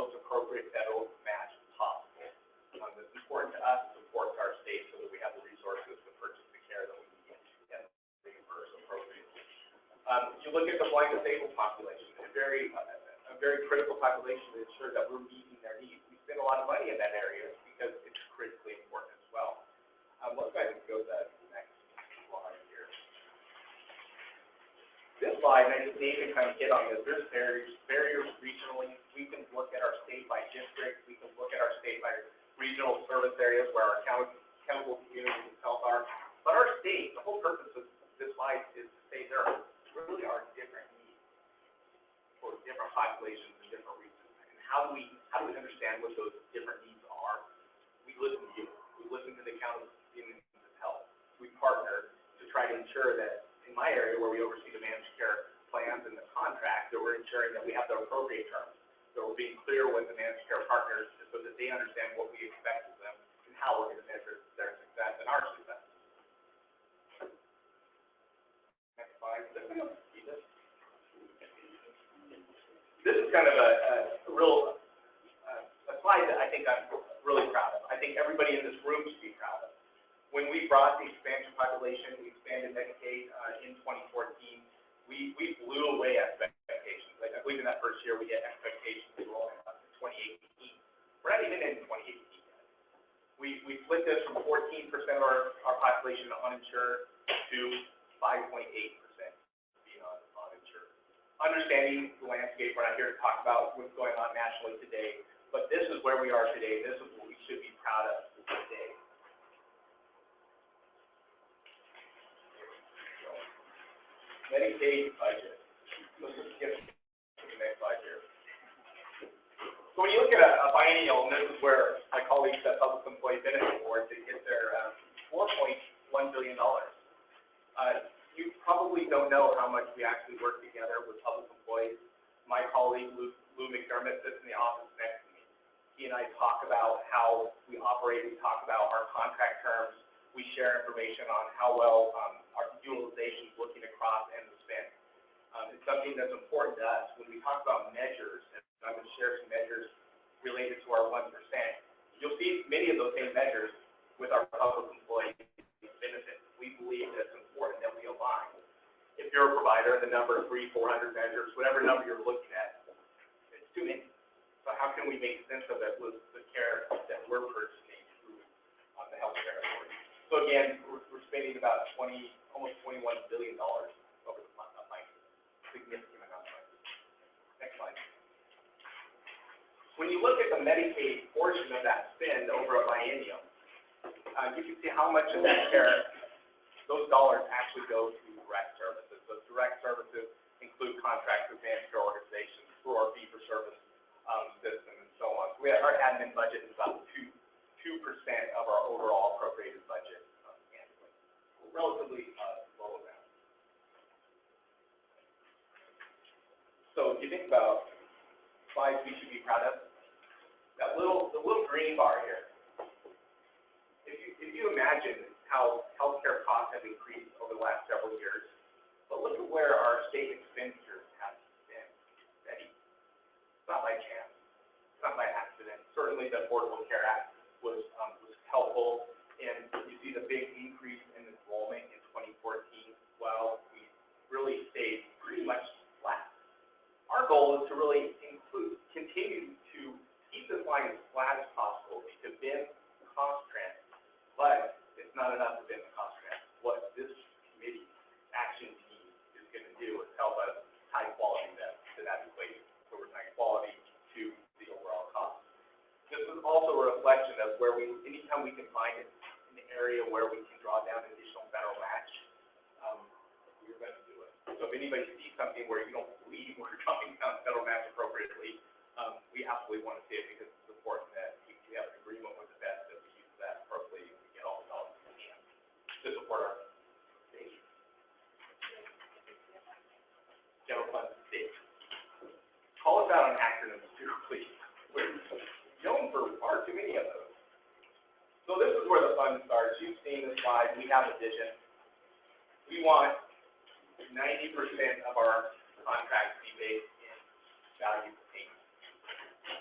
You look at the blind disabled population, a very critical population to ensure that we're meeting their needs. We spend a lot of money in that area because it's critically important as well. Let's go ahead and go to the next slide here. This slide, I think David kind of hit on this. There's barriers regionally. We can look at our state by district. We can look at our state by regional service areas where our accountable communities of health are. But our state, the whole purpose of this slide is to say there really are different needs for different populations and different regions. And how do we understand what those different needs are? We listen to you. We listen to the accountable communities of health. We partner to try to ensure that in my area where we oversee the managed care plans and the contract, that we're ensuring that we have the appropriate terms. So we're being clear with the managed care partners so that they understand what we expect of them and how we're going to measure their success and our success. Next slide. This is kind of a real a slide that I think I'm really proud of. I think everybody in this room should be proud of. When we brought the expansion population, we expanded Medicaid in 2014, we blew away expectations. Like, I believe in that first year we had expectations rolling up to 2018. We're not even in 2018 yet. We flipped this from 14% of our population uninsured to 5.8% being uninsured. Understanding the landscape, we're not here to talk about what's going on nationally today, but this is where we are today. This is what we should be proud of today. Medicaid budget. Let's just skip to the next slide here. So when you look at a biennial, and this is where my colleagues at Public Employee Benefit Board to get their $4.1 billion. You probably don't know how much we actually work together with public employees. My colleague, Lou McDermott, sits in the office next to me. He and I talk about how we operate. We talk about our contract terms. We share information on how well our utilization is looking across and the spend. It's something that's important to us. When we talk about measures, and I'm going to share some measures related to our 1%, you'll see many of those same measures with our public employee benefits. We believe that it's important that we align. If you're a provider, the number 300, 400 measures, whatever number you're looking at, it's too many. So how can we make sense of it with the care that we're purchasing through the healthcare authority? So again, we're spending about almost $21 billion over the month, significant amount of money. Next slide. When you look at the Medicaid portion of that spend over a biennium, you can see how much of that care, those dollars actually go to direct services. Those direct services include contracts with managed care organizations through our fee-for-service system and so on. So our admin budget is about 2% of our overall appropriated budget annually. Relatively low amount. So if you think about slides we should be proud of, the little green bar here. If you imagine how healthcare costs have increased over the last several years, but look at where our state expenditures have been steady. It's not by chance. It's not by accident. Certainly the Affordable Care Act was helpful, and you see the big increase in enrollment in 2014. Well, we really stayed pretty much flat. Our goal is to really continue to keep this line as flat as possible to bend the cost trend, but it's not enough to bend the cost trend. What this committee action team is going to do is help us tie quality to that equation. So we're tying quality to the overall cost. This is also a reflection of where anytime we can find an area where we can draw down additional federal match, we're going to do it. So if anybody sees something where you don't believe we're drawing down federal match appropriately, we absolutely want to see it because it's important that we have an agreement with the best that we use that appropriately and we get all the dollars we can to support our state. General fund state. Call us out on acronyms too, please. We're known for far too many of those. So this is where the fund starts. You've seen the slide. We have a vision. We want 90% of our contracts to be based in value payment.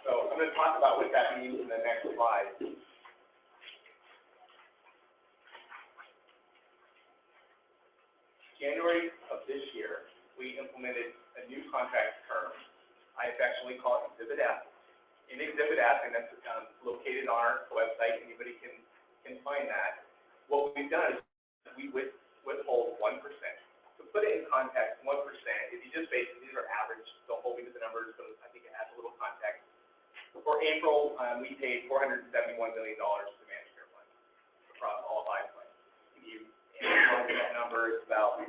So I'm going to talk about what that means in the next slide. January of this year, we implemented a new contract term. I affectionately call it Exhibit F. In Exhibit F, and that's located on our website, anybody can find that. What we've done is we withhold 1%. To put it in context, 1%, if you just basically, these are average, don't hold me to the numbers, so I think it adds a little context. For April, we paid $471 million to the managed care plan across all 5 plans. If you analyze that number, it's about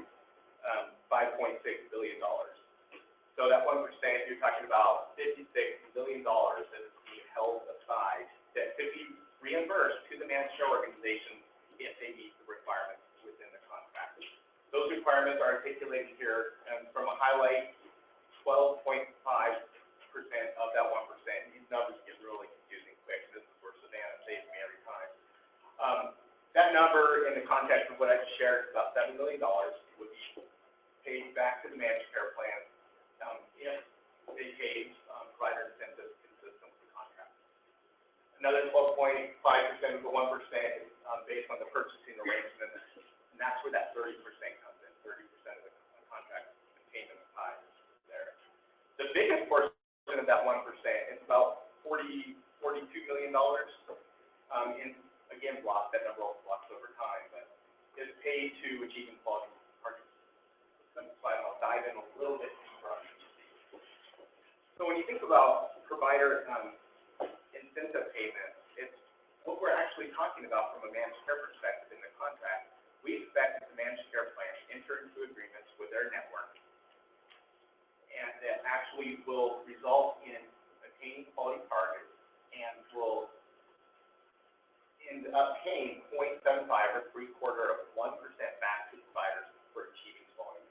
$5.6 billion. So that 1%, you're talking about $56 billion that is being held aside that could be reimbursed to the managed care organization if they meet the requirements within the contract. Those requirements are articulated here, and from a highlight, 12.5% of that 1%. These numbers get really confusing quick. This is where Savannah saves me every time. That number, in the context of what I just shared, is about $7 million, would be paid back to the managed care plan if they pay provider incentives consistent with the contract. Another 12.5% of the 1% is based on the purchasing arrangement, and that's where that 30% comes in. 30% of the contract payment tied there. The biggest portion of that 1% is about $42 million. In again, that number also blocks over time, but is paid to achieving quality targets. I'll dive in a little bit deeper on each of these. So when you think about provider incentive payments, it's what we're actually talking about from a managed care perspective in the contract. We expect that the managed care plan enter into agreements with their network, and that actually will result in attaining quality targets and will end up paying 0.75 or 0.75% back to providers for achieving quality.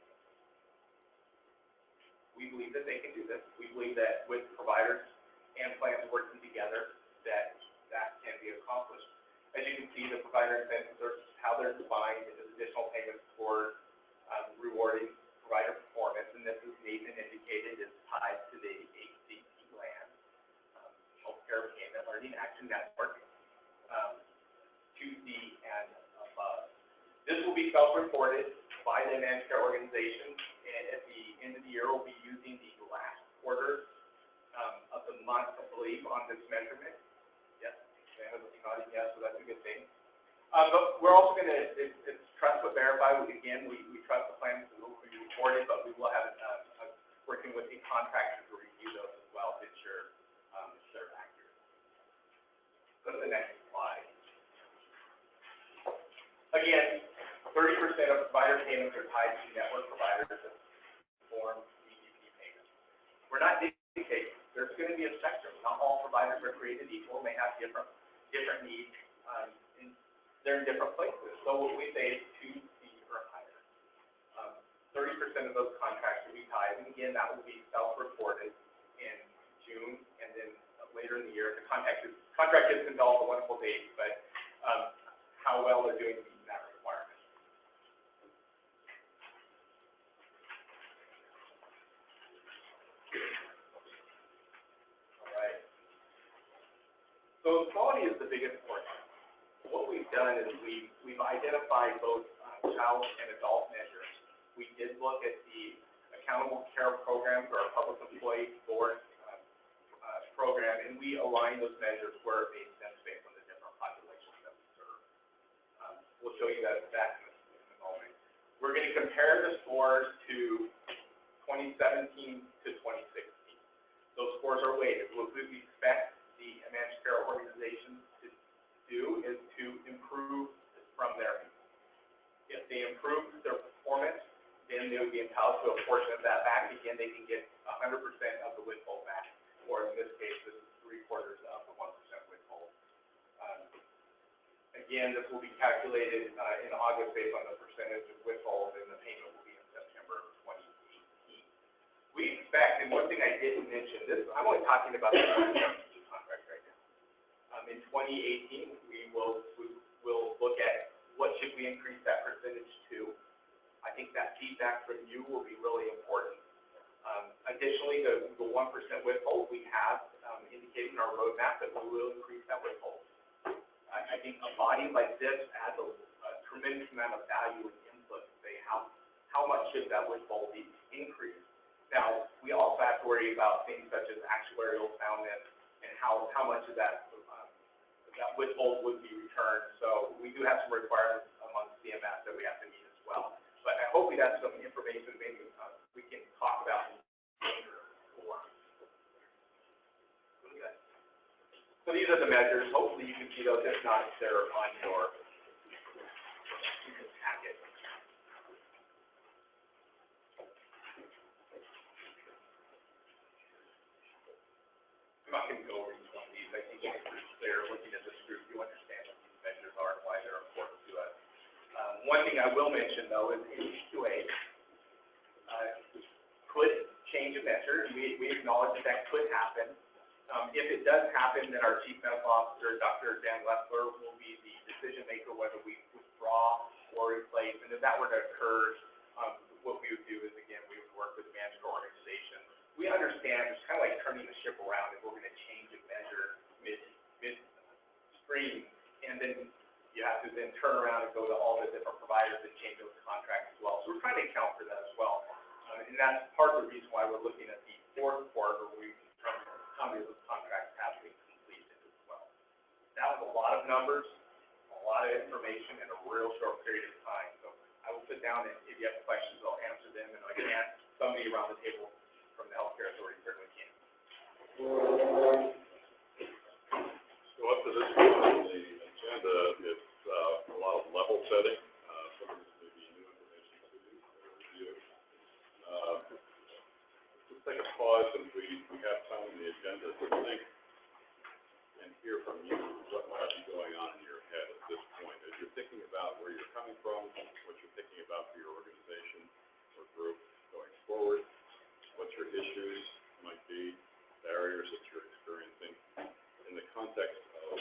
We believe that they can do this. We believe that with providers and plans working together, that can be accomplished. As you can see, the provider incentives are how they're defined as additional payments toward rewarding provider performance, and this, as Nathan indicated, is tied to the HCP plan, Healthcare Payment Learning Action Network, 2D and above. This will be self-reported by the managed care organization, and at the end of the year, we'll be using the last quarter of the month, I believe, on this measurement. Yes, yes, so that's a good thing. But we're also going to, it's trust but verify. Again, we trust the plans that will be reported, but we will have working with a contractor to review those as well to ensure they're accurate. Go to the next slide. Again, 30% of provider payments are tied to network providers that form VBP payments. We're not dictating. There's going to be a spectrum. Not all providers are created equal. They have different needs. And they're in different places. So what we say is 2C or higher. 30% of those contracts will be tied. And again, that will be self-reported in June, and then later in the year, the contract isn't all the wonderful dates, but how well they're doing to meet that requirement. All right. So quality is the biggest portion. What we've done is we've identified both child and adult measures. We did look at the accountable care program for our public employee board program, and we align those measures where it makes sense based on the different populations that we serve. We'll show you that in a moment. We're going to compare the scores to 2017 to 2016. Those scores are weighted. What we expect the managed care organizations to do is to improve from there. If they improve their performance, then they would be entitled to a portion of that back. Again, they can get 100% of the withhold back, or in this case, this is 3/4 of the 1% withhold. Again, this will be calculated in August based on the percentage of withhold, and the payment will be in September of 2018. We expect, and one thing I didn't mention, I'm only talking about the contract right now. In 2018, we will look at what should we increase that percentage to. I think that feedback from you will be really important. Additionally, the 1% withhold, we have indicated in our roadmap that we will increase that withhold. I think a body like this adds a tremendous amount of value and input to say how how much should that windfall be increased? Now, we also have to worry about things such as actuarial soundness and how much of that withhold would be returned. So we do have some requirements amongst CMS that we have to meet as well. But hopefully that's some information maybe we can talk about later. So these are the measures. Hopefully you can see those. If not, they're on your packet. I'm not going to go over each one of these. I think if you're clear looking at this group, you understand what these measures are and why they're important to us. One thing I will mention, though, is H2A could change a measure. We acknowledge that could happen. If it does happen, then our Chief Medical Officer, Dr. Dan Leffler, will be the decision maker whether we withdraw or replace. And if that were to occur, what we would do is, again, we would work with the management organization. We understand it's kind of like turning the ship around if we're going to change a measure midstream, and then you have to then turn around and go to all the different providers and change those contracts as well. So we're trying to account for that as well. And that's part of the reason why we're looking at the fourth quarter where we determine how many of those contracts have been completed as well. That was a lot of numbers, a lot of information in a real short period of time. So I will sit down and if you have questions, I'll answer them. And again, somebody around the table from the healthcare authority certainly can. So up to this point on the agenda, it's a lot of level setting. Some of this may be new information to you or review. Let's take a pause since we have time on the agenda to think and hear from you what might be going on in your head at this point. As you're thinking about where you're coming from, what you're thinking about for your organization or group going forward, what your issues might be, barriers that you're experiencing in the context of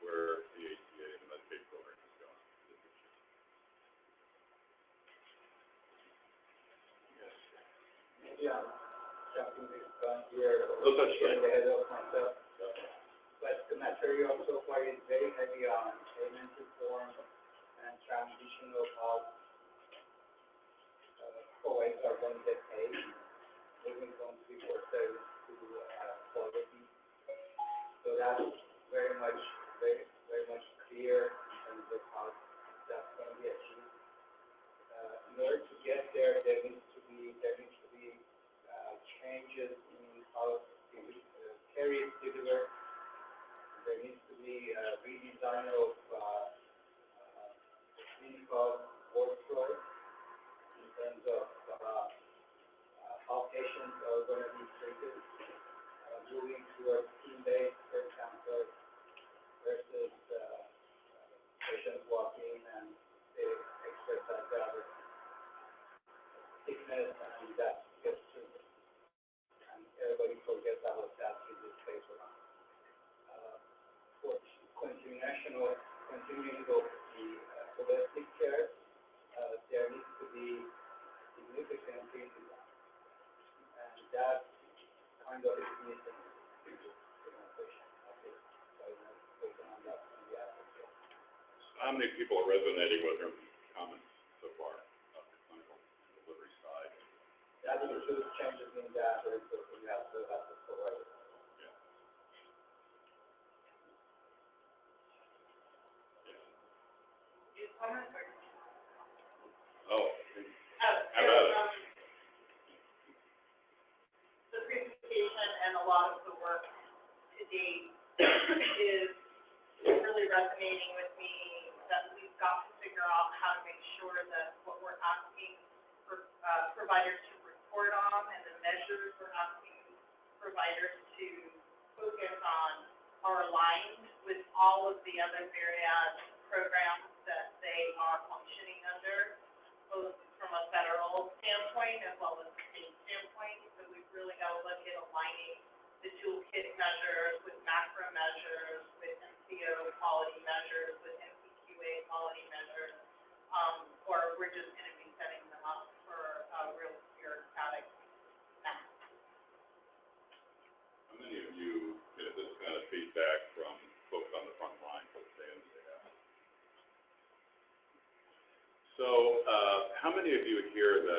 where the ACA and the Medicaid program is going. Yes. Yeah, jumping this gun here. No such thing. Ahead of myself. But the material so far is very heavy on payment reform and transition of how providers are going to get paid, moving from fee-for-service to quality. So that's very much clear in terms of how that's going to be achieved. In order to get there, there needs to be changes in how care is delivered. There needs to be a redesign of clinical workflow in terms of how patients are going to be treated, moving towards team-based, for example, versus patients walking and they express that sickness and that gets treated. And everybody forgets about that in this space around. For continuation of the holistic care, there needs to be significant changes, and that kind of is missing in this organization. How many people are resonating with your comments so far on the clinical delivery side? That includes changes in that, or we have to have the provider. Oh, So, the presentation and a lot of the work to date is really resonating with me that we've got to figure out how to make sure that what we're asking for providers to report on and the measures we're asking providers to focus on are aligned with all of the other myriad programs that they are functioning under, both from a federal standpoint as well as a state standpoint. So we've really got to look at aligning the toolkit measures with macro measures, with MCO quality measures, with MCQA quality measures, or we're just going to be setting them up for a real bureaucratic mess. how many of you get this kind of feedback from folks on the front line, folks day in, day out? So how many of you hear that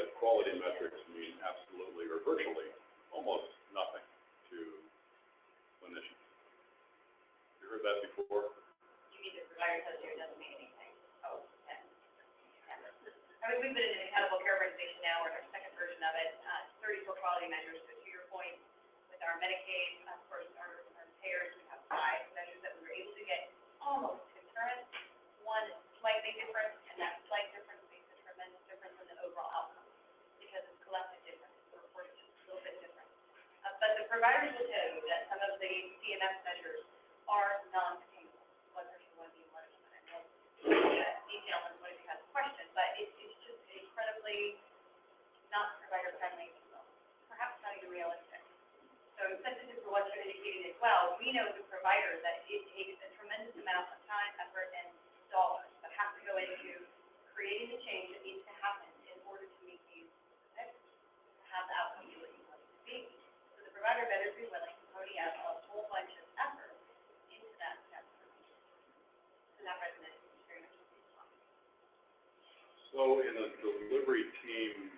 but 34 quality measures. So to your point, with our Medicaid, of course, our payers, we have 5 measures that we were able to get almost concurrent. One is slightly different, and that slight difference makes a tremendous difference in the overall outcome because it's collected different, it's reported just a little bit different. But the providers will tell you that some of the CMS measures are non-attainable. Blood pressure, one being one of them, and I know detail on what if you have a question, but it's just incredibly not provider friendly, perhaps not even realistic. So sensitive to what you're indicating as well, we know as a provider that it takes a tremendous amount of time, effort, and dollars that have to go into creating the change that needs to happen in order to meet these measures, to have the outcome you want it to be. So the provider better be willing to pony up a whole bunch of effort into that step. So that resonates very much with me as well. So in a delivery team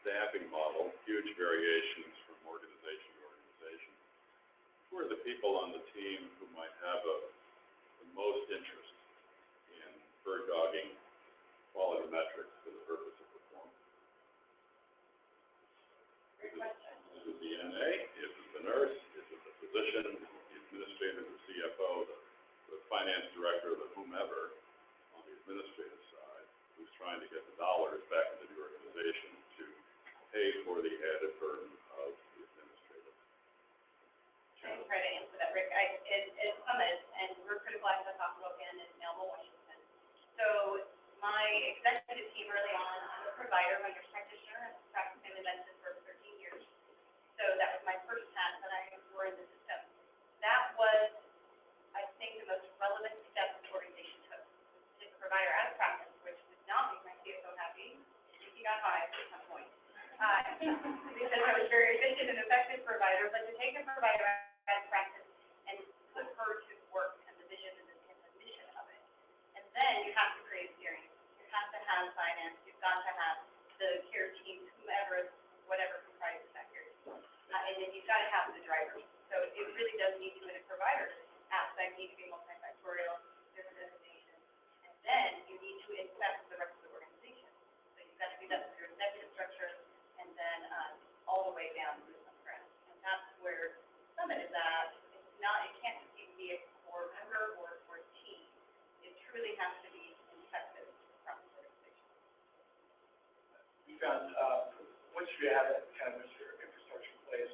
staffing model, huge variations from organization to organization. Who are the people on the team who might have the most interest in bird dogging quality metrics for the purpose of performance? Great question. Is it the NA? Is it the nurse? Is it the physician, the administrator, the CFO, the finance director, the whomever on the administrative side who's trying to get the dollars back into the organization to pay for the added burden of the administrative channel? Try to answer that, Rick. At Summit, and we're critical access hospital again in Elma, Washington. So my executive team early on, I'm a provider, I'm a nurse practitioner, I've practiced family medicine for 13 years. So that was my first hat that I wore in the system. That was, I think, the most relevant step the organization took. To take a provider out of practice, which did not make my CFO happy. He got hired at some point. Because I was very efficient and effective provider, but to take a provider out of practice and put her to work and the vision and the mission of it. And then you have to create steering. You have to have finance. You've got to have the care team, whomever, whatever comprises that care team. And then you've got to have the drivers. So it really does need to, in a provider aspect, need to be multifactorial, different designations. And then you need to inspect the rest of the organization. So you've got to do that with your executive structure and then all the way down to the ground. And that's where Summit is at. It's not, it can't just even be a core member or a team. It truly has to be inspected across the organization. We found, once you have that kind of infrastructure in place,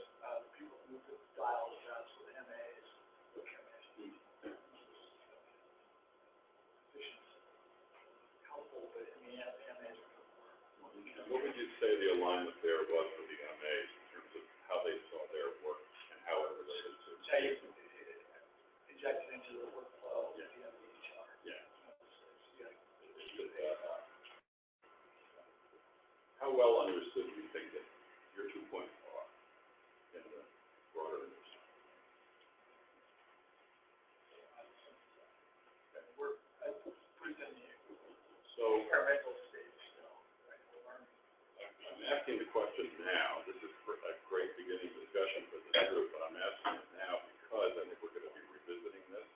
people move the dials down to the MAs, the MAs, efficiency, helpful, but in the end, the MAs are helpful. What would you say the alignment there was for the MAs in terms of how they saw their work and how it related to? So you inject it into the workflow via the HR. Yeah. Yeah. How well understood do you think that your 2 points are in the broader industry? We're pretty in the So experimental stage still, right? We're learning. I'm asking the question now. This is a great beginning discussion for this group, but I'm asking it now because I think we're going to be revisiting this.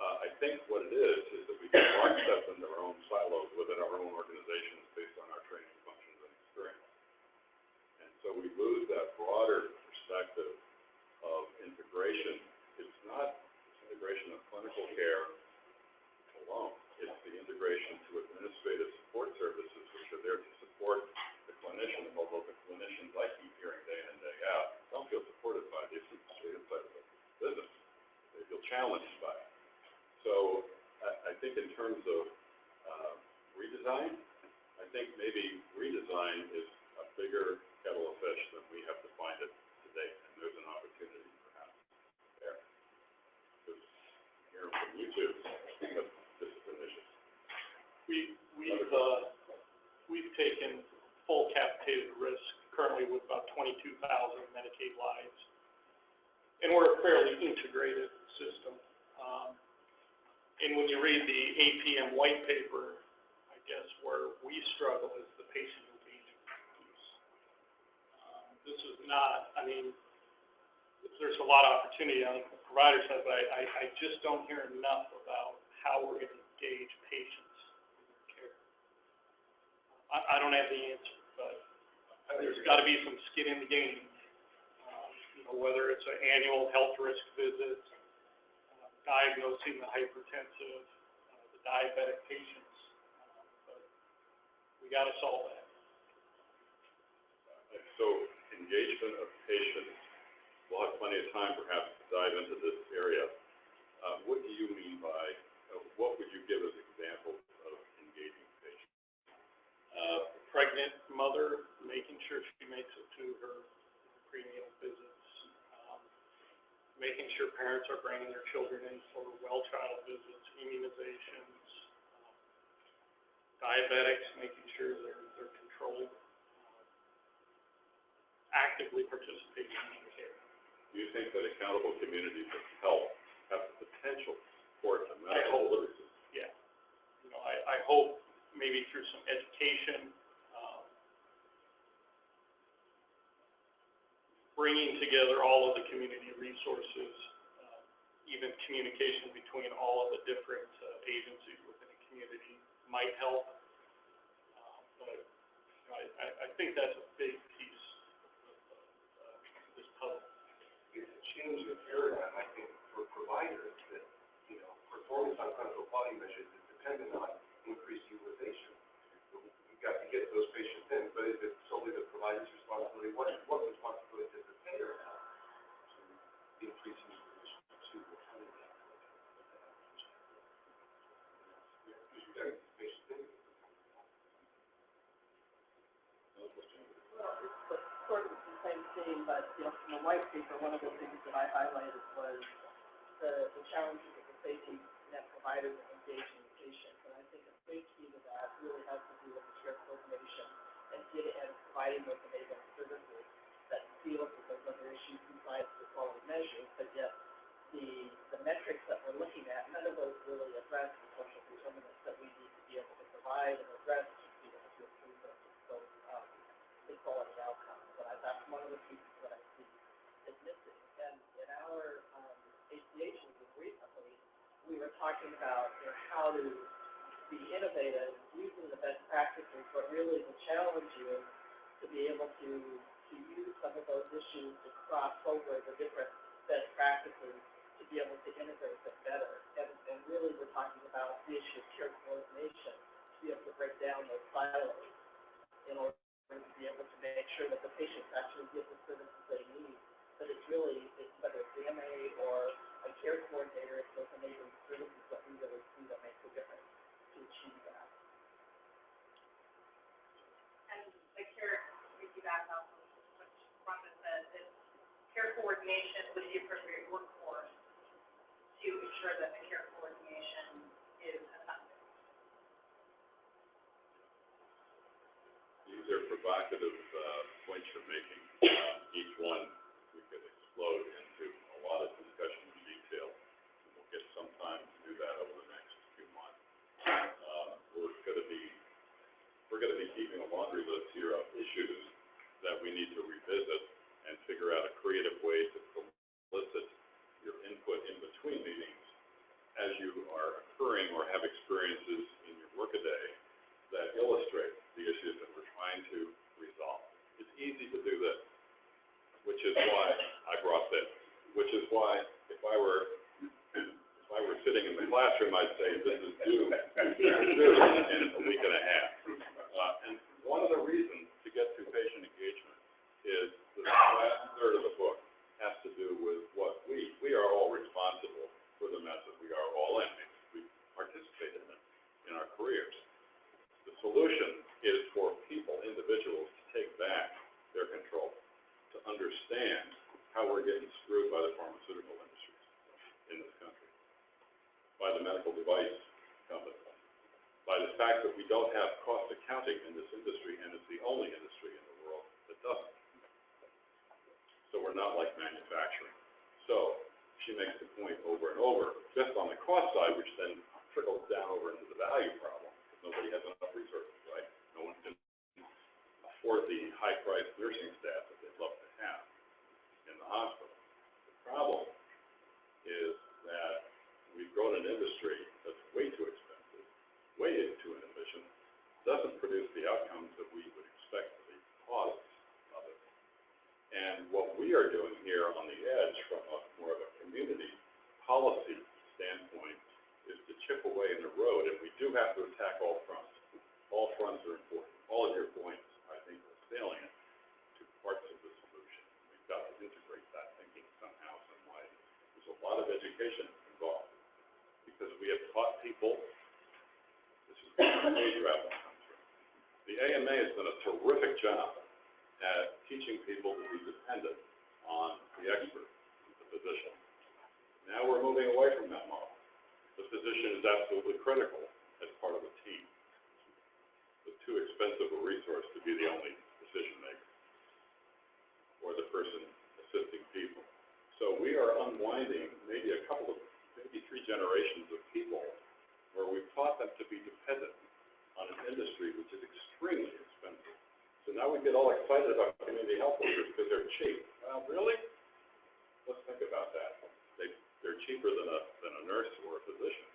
I think what it is that we can lockstep in their own silos within our own organizations based on our training functions and experience. And so we lose that broader perspective of integration. It's not integration of clinical care alone. It's the integration to administrative support services, which are there to support the clinician, although the clinicians I keep hearing day in and day out don't feel supported by the administrative side of the business. They feel challenged by it. So I think in terms of redesign, I think maybe redesign is a bigger kettle of fish than we have defined it today, and there's an opportunity perhaps there. Just hearing from you two, that this is an issue. We've taken full capitated risk currently with about 22,000 Medicaid lives, and we're a fairly integrated system. And when you read the APM white paper, I guess where we struggle is the patient engagement piece. This is not, I mean, there's a lot of opportunity on the provider side, but I just don't hear enough about how we're going to engage patients in their care. I don't have the answer, but There's got to be some skin in the game, whether it's an annual health risk visit, diagnosing the hypertensive, the diabetic patients, but we got to solve that. So engagement of patients, we'll have plenty of time perhaps to dive into this area. What do you mean by, what would you give as examples of engaging patients? Pregnant mother, making sure she makes it to her prenatal visits, making sure parents are bringing their children in for well child visits, immunizations, diabetics, making sure they're controlled, actively participating in care. Do you think that accountable communities of health have the potential for a medical literacy? Yeah. I hope maybe through some education, bringing together all of the community resources, even communication between all of the different agencies within the community might help. But I think that's a big piece of this puzzle. It's a change of paradigm, I think, for providers that, performance on clinical quality measures is dependent on increased utilization. We've got to get those patients in, but is it solely the provider's responsibility? What responsibility does the payer have to increase utilization to accommodate that? Because you've got to get these patients in. Well, it's sort of the same thing, but in the white paper, one of the things that I highlighted was the challenges of the safety net providers and engaging the patients. And I think a big key to that really has to do with the care coordination and providing those enabling services that deal with those other issues besides the quality measures, but yet the metrics that we're looking at, none of those really address the social determinants that we need to be able to provide and address to be able to improve those quality outcomes. And that's one of the pieces that I see is missing. And in our ACH meeting recently, we were talking about how to be innovative using the best practices, but really the challenge is to be able to use some of those issues to cross over the different best practices to be able to integrate them better. And really we're talking about the issue of care coordination, to be able to break down those silos in order to be able to make sure that the patients actually get the services they need. But it's really, whether it's the MA or a care coordinator, it's those enabling services that we really see that makes a difference to achieve that. And the care, piggyback off of what Rhonda said, is care coordination with the appropriate workforce to ensure that the care coordination is effective. These are provocative points you're making. Each one we could explode into a lot of discussion in detail. We'll get some time to do that over the next few months. We're going to be keeping a laundry list here of issues that we need to revisit and figure out a creative way to solicit your input in between meetings as you are occurring or have experiences in your workaday that illustrate the issues that we're trying to resolve. It's easy to do this, which is why I brought this, which is why if I were sitting in the classroom, I'd say this is due in a week and a half. And one of the reasons to get to patient engagement is the last third of the book has to do with what we are all responsible for the mess that we are all in. We participate in it in our careers. The solution is for people, individuals, to take back their control, to understand how we're getting screwed by the pharmaceutical industries in this country, by the medical device companies, by the fact that we don't have cost accounting in this industry, and it's the only industry in the world that doesn't. So we're not like manufacturing. So she makes the point over and over, just on the cost side, which then trickles down over into the value problem, because nobody has enough resources, right? No one can afford the high-priced nursing staff that they'd love to have in the hospital. The problem is that we've grown an industry that's way too expensive, way too inefficient, doesn't produce the outcomes that we would expect for the costs job at teaching people to be dependent on the expert, the physician. Now we're moving away from that model. The physician is absolutely critical as part of a team, but too expensive a resource to be the only decision maker or the person assisting people. So we are unwinding maybe maybe 3 generations of people where we've taught them to be dependent on an industry which is extremely expensive. So now we get all excited about community health workers because they're cheap. Well, really? Let's think about that. They're cheaper than a nurse or a physician.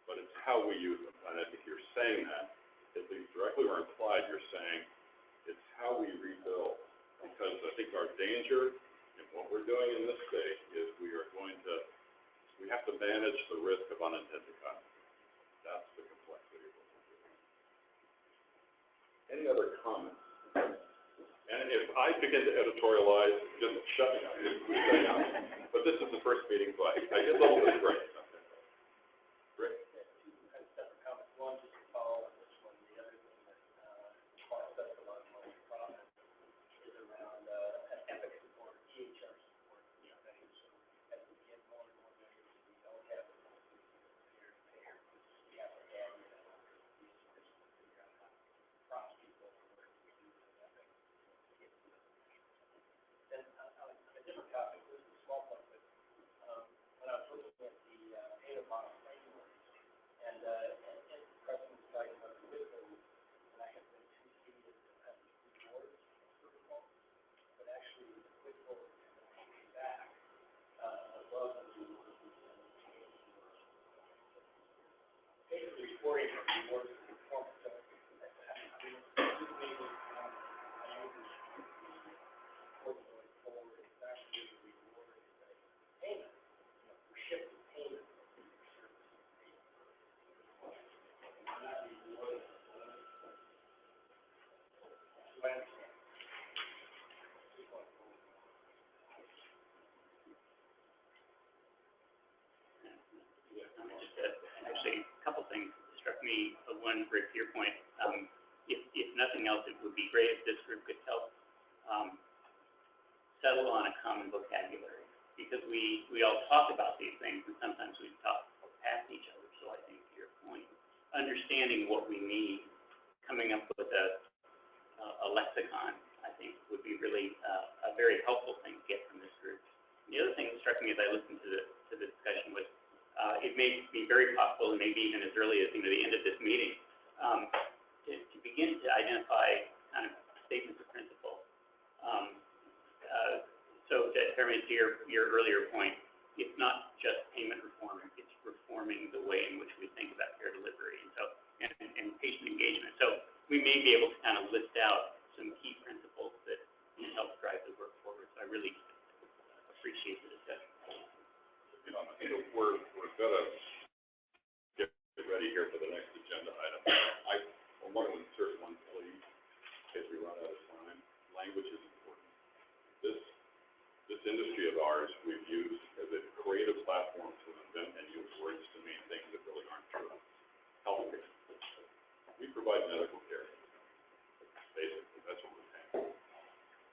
But it's how we use them. And I think you're saying that, at least directly or implied, you're saying it's how we rebuild. Because I think our danger in what we're doing in this state is we have to manage the risk of unintended consequences. That's the complexity of what we're doing. Any other comments? And if I begin to editorialize, just shut me up. But this is the first meeting, so I get a little bit of break. Rick? Separate comments. One, just to follow on this one. The other thing that costs us a lot of money from is around ethics support, EHR support, measures. So as we get more and more measures, we don't have the payer. We have to add resources to figure out how to cross people where we do the ethics to get to those measures. Then on a different topic, this is a small point, but when I was looking at the payment model framework, and the president was talking about the wisdom, and I have been too seated as rewards for people, but actually the quick forward and paying back above the rewards and pay for the reporting of rewards and performance. So this means I use the report going forward. It's actually the reward is a payment, for shifting payment. Actually, a couple things struck me. One, Rick, to your point, if nothing else, it would be great if this group could help settle on a common vocabulary, because we all talk about these things, and sometimes we talk past each other. So I think to your point, understanding what we need, coming up with a lexicon, I think would be really a very helpful thing to get from this group. The other thing that struck me as I listened to the discussion was it may be very possible, and maybe even as early as the end of this meeting, to begin to identify kind of statements of principle. So to your earlier point, it's not just payment reform; it's reforming the way in which we think about care delivery and patient engagement. So we may be able to kind of list out some key principles that can help drive the work forward. So I really appreciate the discussion. I think we're going to get ready here for the next agenda item. I want to insert one plea in case we run out of time. Language is important. This industry of ours we've used as a creative platform to invent and use words to mean things that really aren't true. Healthcare. We provide medical care. Basically, that's what we're paying.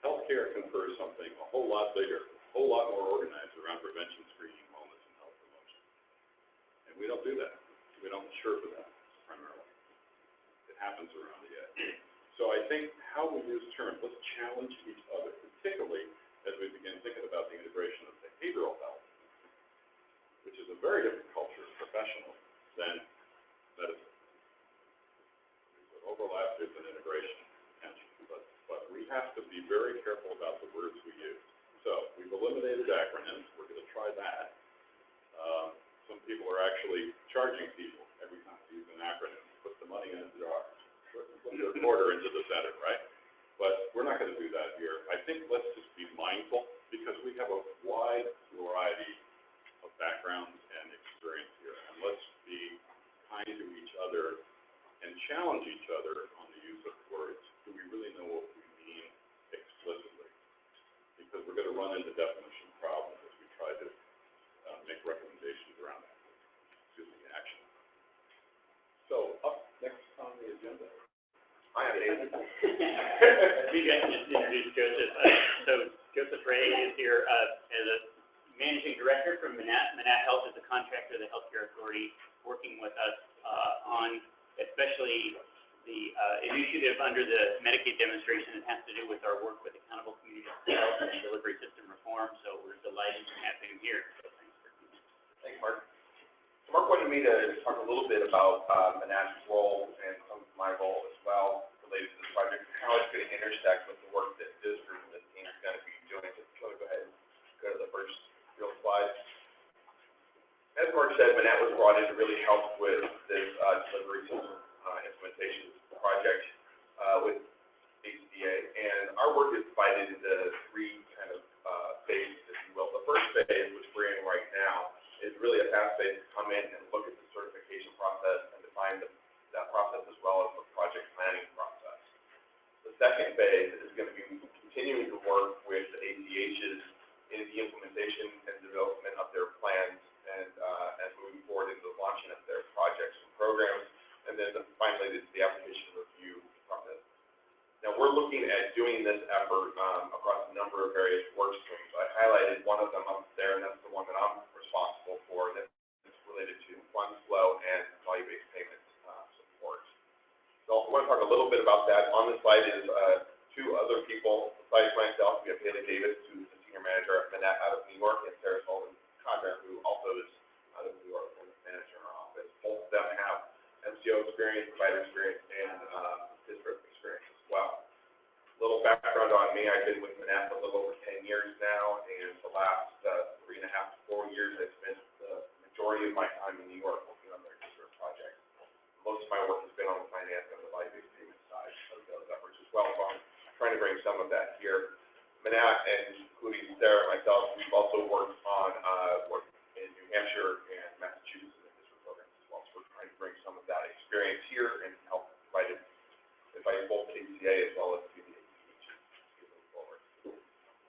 Healthcare confers something a whole lot bigger, a whole lot more organized around prevention, screening, wellness, and health promotion. And we don't do that. We don't insure for that primarily. It happens around the edge. So I think how we use terms, let's challenge each other, particularly as we begin thinking about the integration of behavioral health, which is a very different culture of professionals than medicine. There's an overlap, there's an integration potential, but we have to be very careful about the words we use. So we've eliminated acronyms. We're going to try that. Some people are actually charging people every time they use an acronym. Put the money in a jar. Put their quarter into the center, right? But we're not going to do that here. I think let's just be mindful because we have a wide variety of backgrounds and experience here. And let's be kind to each other and challenge each other on the use of words. Do we really know what we mean explicitly? Because we're going to run into definition problems as we try to make recommendations around that. Excuse me, action. So up next on the agenda. I have an answer. like to just introduce Joseph. So Joseph Ray is here as a managing director from Manat. Manat Health is a contractor of the Healthcare Authority, working with us on especially the initiative under the Medicaid demonstration that has to do with our work with accountable community health and delivery system reform. So we're delighted to have him here. So thanks for being here. Thanks, Mark. So Mark wanted me to talk a little bit about Manat's role and some of my role as well related to this project and how it's going to intersect with the work that this group and this team is going to be doing. So if you want to go ahead and go to the first real slide. As Mark said, Manat was brought in to really help with this delivery system implementation project with HCA. And our work is divided into three kind of phases, if you will. The first phase, which we're in right now, is really a fast phase to come in and look at the certification process and define that process as well as the project planning process. The second phase is going to be continuing to work with the ACHs in the implementation and development of their plans and moving forward into the launching of their projects and programs. And then finally, the application review process. Now, we're looking at doing this effort across a number of various work streams. I highlighted one of them up there, and that's the one that I'm responsible for. That's related to funds flow and value-based payment support. So I want to talk a little bit about that. On this slide is two other people besides myself. We have Haley Davis, who's the senior manager at Manat out of New York, and Sarah Sullivan-Conrad, who also is out of New York and manager in our office. Both of them have MCO experience, provider experience, and district experience as well. A little background on me: I've been with Manat for a little over 10 years now, and the last 3.5 to 4 years I've spent the majority of my time in New York working on their district projects. Most of my work has been on the finance and the value-based payment side of those efforts as well, so I'm trying to bring some of that here. Manat, and including Sarah and myself, we've also worked on work in New Hampshire and Massachusetts in the district programs as well, so we're trying to bring some of that experience here and help provide both ACA as well as the moving forward.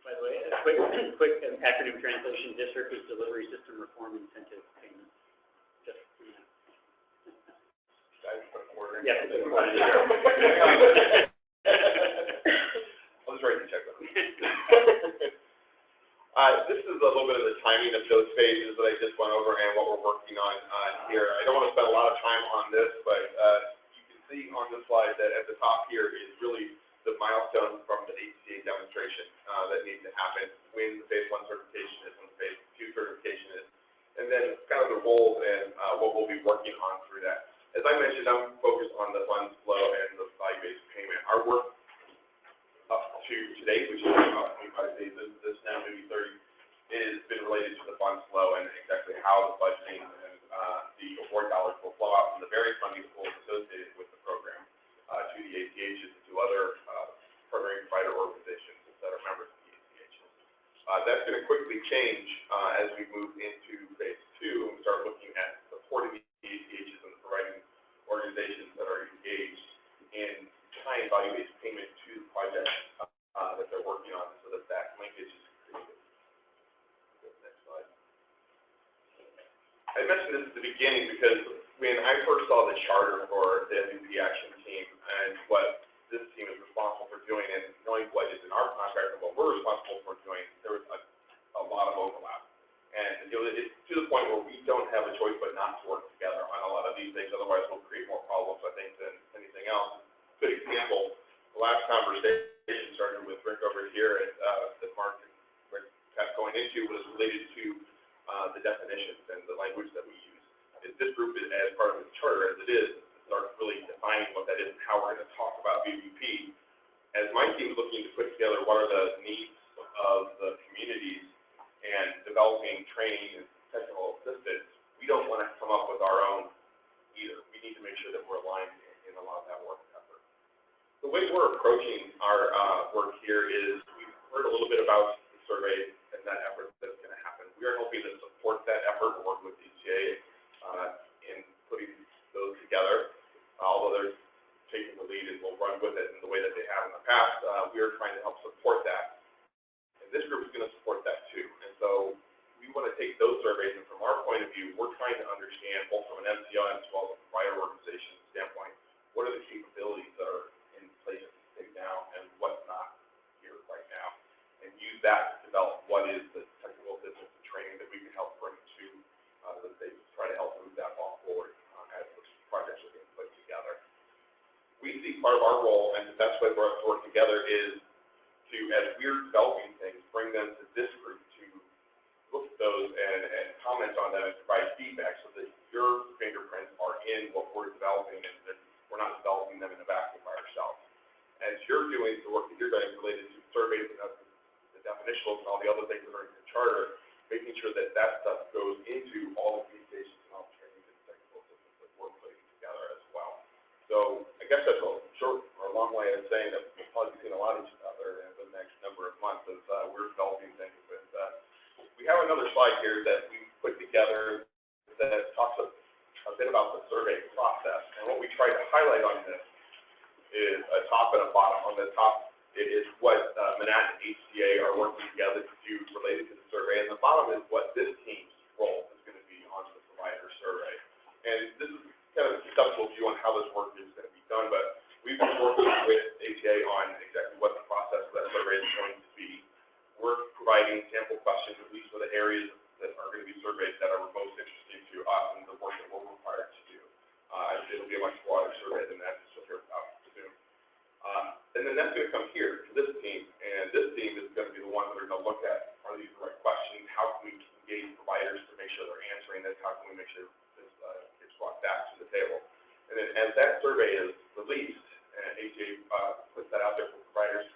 By the way, a quick acronym translation: district is delivery system reform incentive payment. Just so you know. Yeah. I'll just write the check. This is a little bit of the timing of those phases that I just went over and what we're working on here. I don't want to spend a lot of time on this, but you can see on this slide that at the top here is really the milestones from the HCA demonstration that need to happen when the phase 1 certification is, when the phase 2 certification is, and then kind of the roles and what we'll be working on through that. As I mentioned, I'm focused on the funds flow and the value-based payment. Our work up to today, which is about 25 days, this now maybe 30, has been related to the funds flow and exactly how the budgeting and the award dollars will flow out from the various funding pools associated with the program to the ACHs and to other partnering provider organizations that are members of the ACHs. That's going to quickly change as we move into phase 2 and start looking at supporting the ACHs and the providing organizations that are engaged in tying value-based payment to the project that they're working on, so that that linkage is created. Next slide. I mentioned this at the beginning because when I first saw the charter for the MVP action team and what this team is responsible for doing, and knowing what is in our contract and what we're responsible for doing, there was a lot of overlap. And it's to the point where we don't have a choice but not to work together on a lot of these things. Otherwise, we'll create more problems, I think, than anything else. Good example, the last conversation started with Rick over here that Mark and Rick kept going into was related to the definitions and the language that we use. And this group, as part of the charter, as it is, starts really defining what that is and how we're going to talk about VBP. As my team is looking to put together what are the needs of the communities and developing training and technical assistance, we don't want to come up with our own either. We need to make sure that we're aligned in a lot of that work effort. The way we're approaching our work here is we've heard a little bit about the survey and that effort that's going to happen. We are hoping to support that effort and work with DCA in putting those together. Although they're taking the lead and will run with it in the way that they have in the past, we are trying to help support that. And this group is going to support that too. And so we want to take those surveys, and from our point of view, we're trying to understand, both from an MCO as well as a provider organization standpoint, what are the capabilities that are in place now and what's not way for us to work together is to, as we're developing things, bring them to this group to look at those and comment on them and provide feedback so that your fingerprints are in what we're developing and that we're not developing them in a vacuum by ourselves. As you're doing the work that you're doing related to surveys and the definitionals and all the other things that are in the charter, making sure that that stuff goes into all the communications and all the training and technical systems that we're putting together as well. So I guess that's a short or a long way of saying that we'll probably be seeing a lot of each other in the next number of months as we're developing things with. We have another slide here that we put together that talks a bit about the survey process. And what we try to highlight on this is a top and a bottom. On the top, it is what Manat and HCA are working together to do related to the survey. And the bottom is what this team's role is going to be on the provider survey. And this is kind of a conceptual view on how this work is going to be done, but we've been working with HCA on exactly what the process of that survey is going to be. We're providing sample questions, at least for the areas that are going to be surveyed that are most interesting to us and the work that we're required to do. It'll be a much broader survey than that, so here about soon. And then that's going to come here to this team, and this team is going to be the ones that are going to look at, are these the right questions? How can we engage providers to make sure they're answering this? How can we make sure this gets brought back to the table? And then as that survey is released, and HCA puts that out there for providers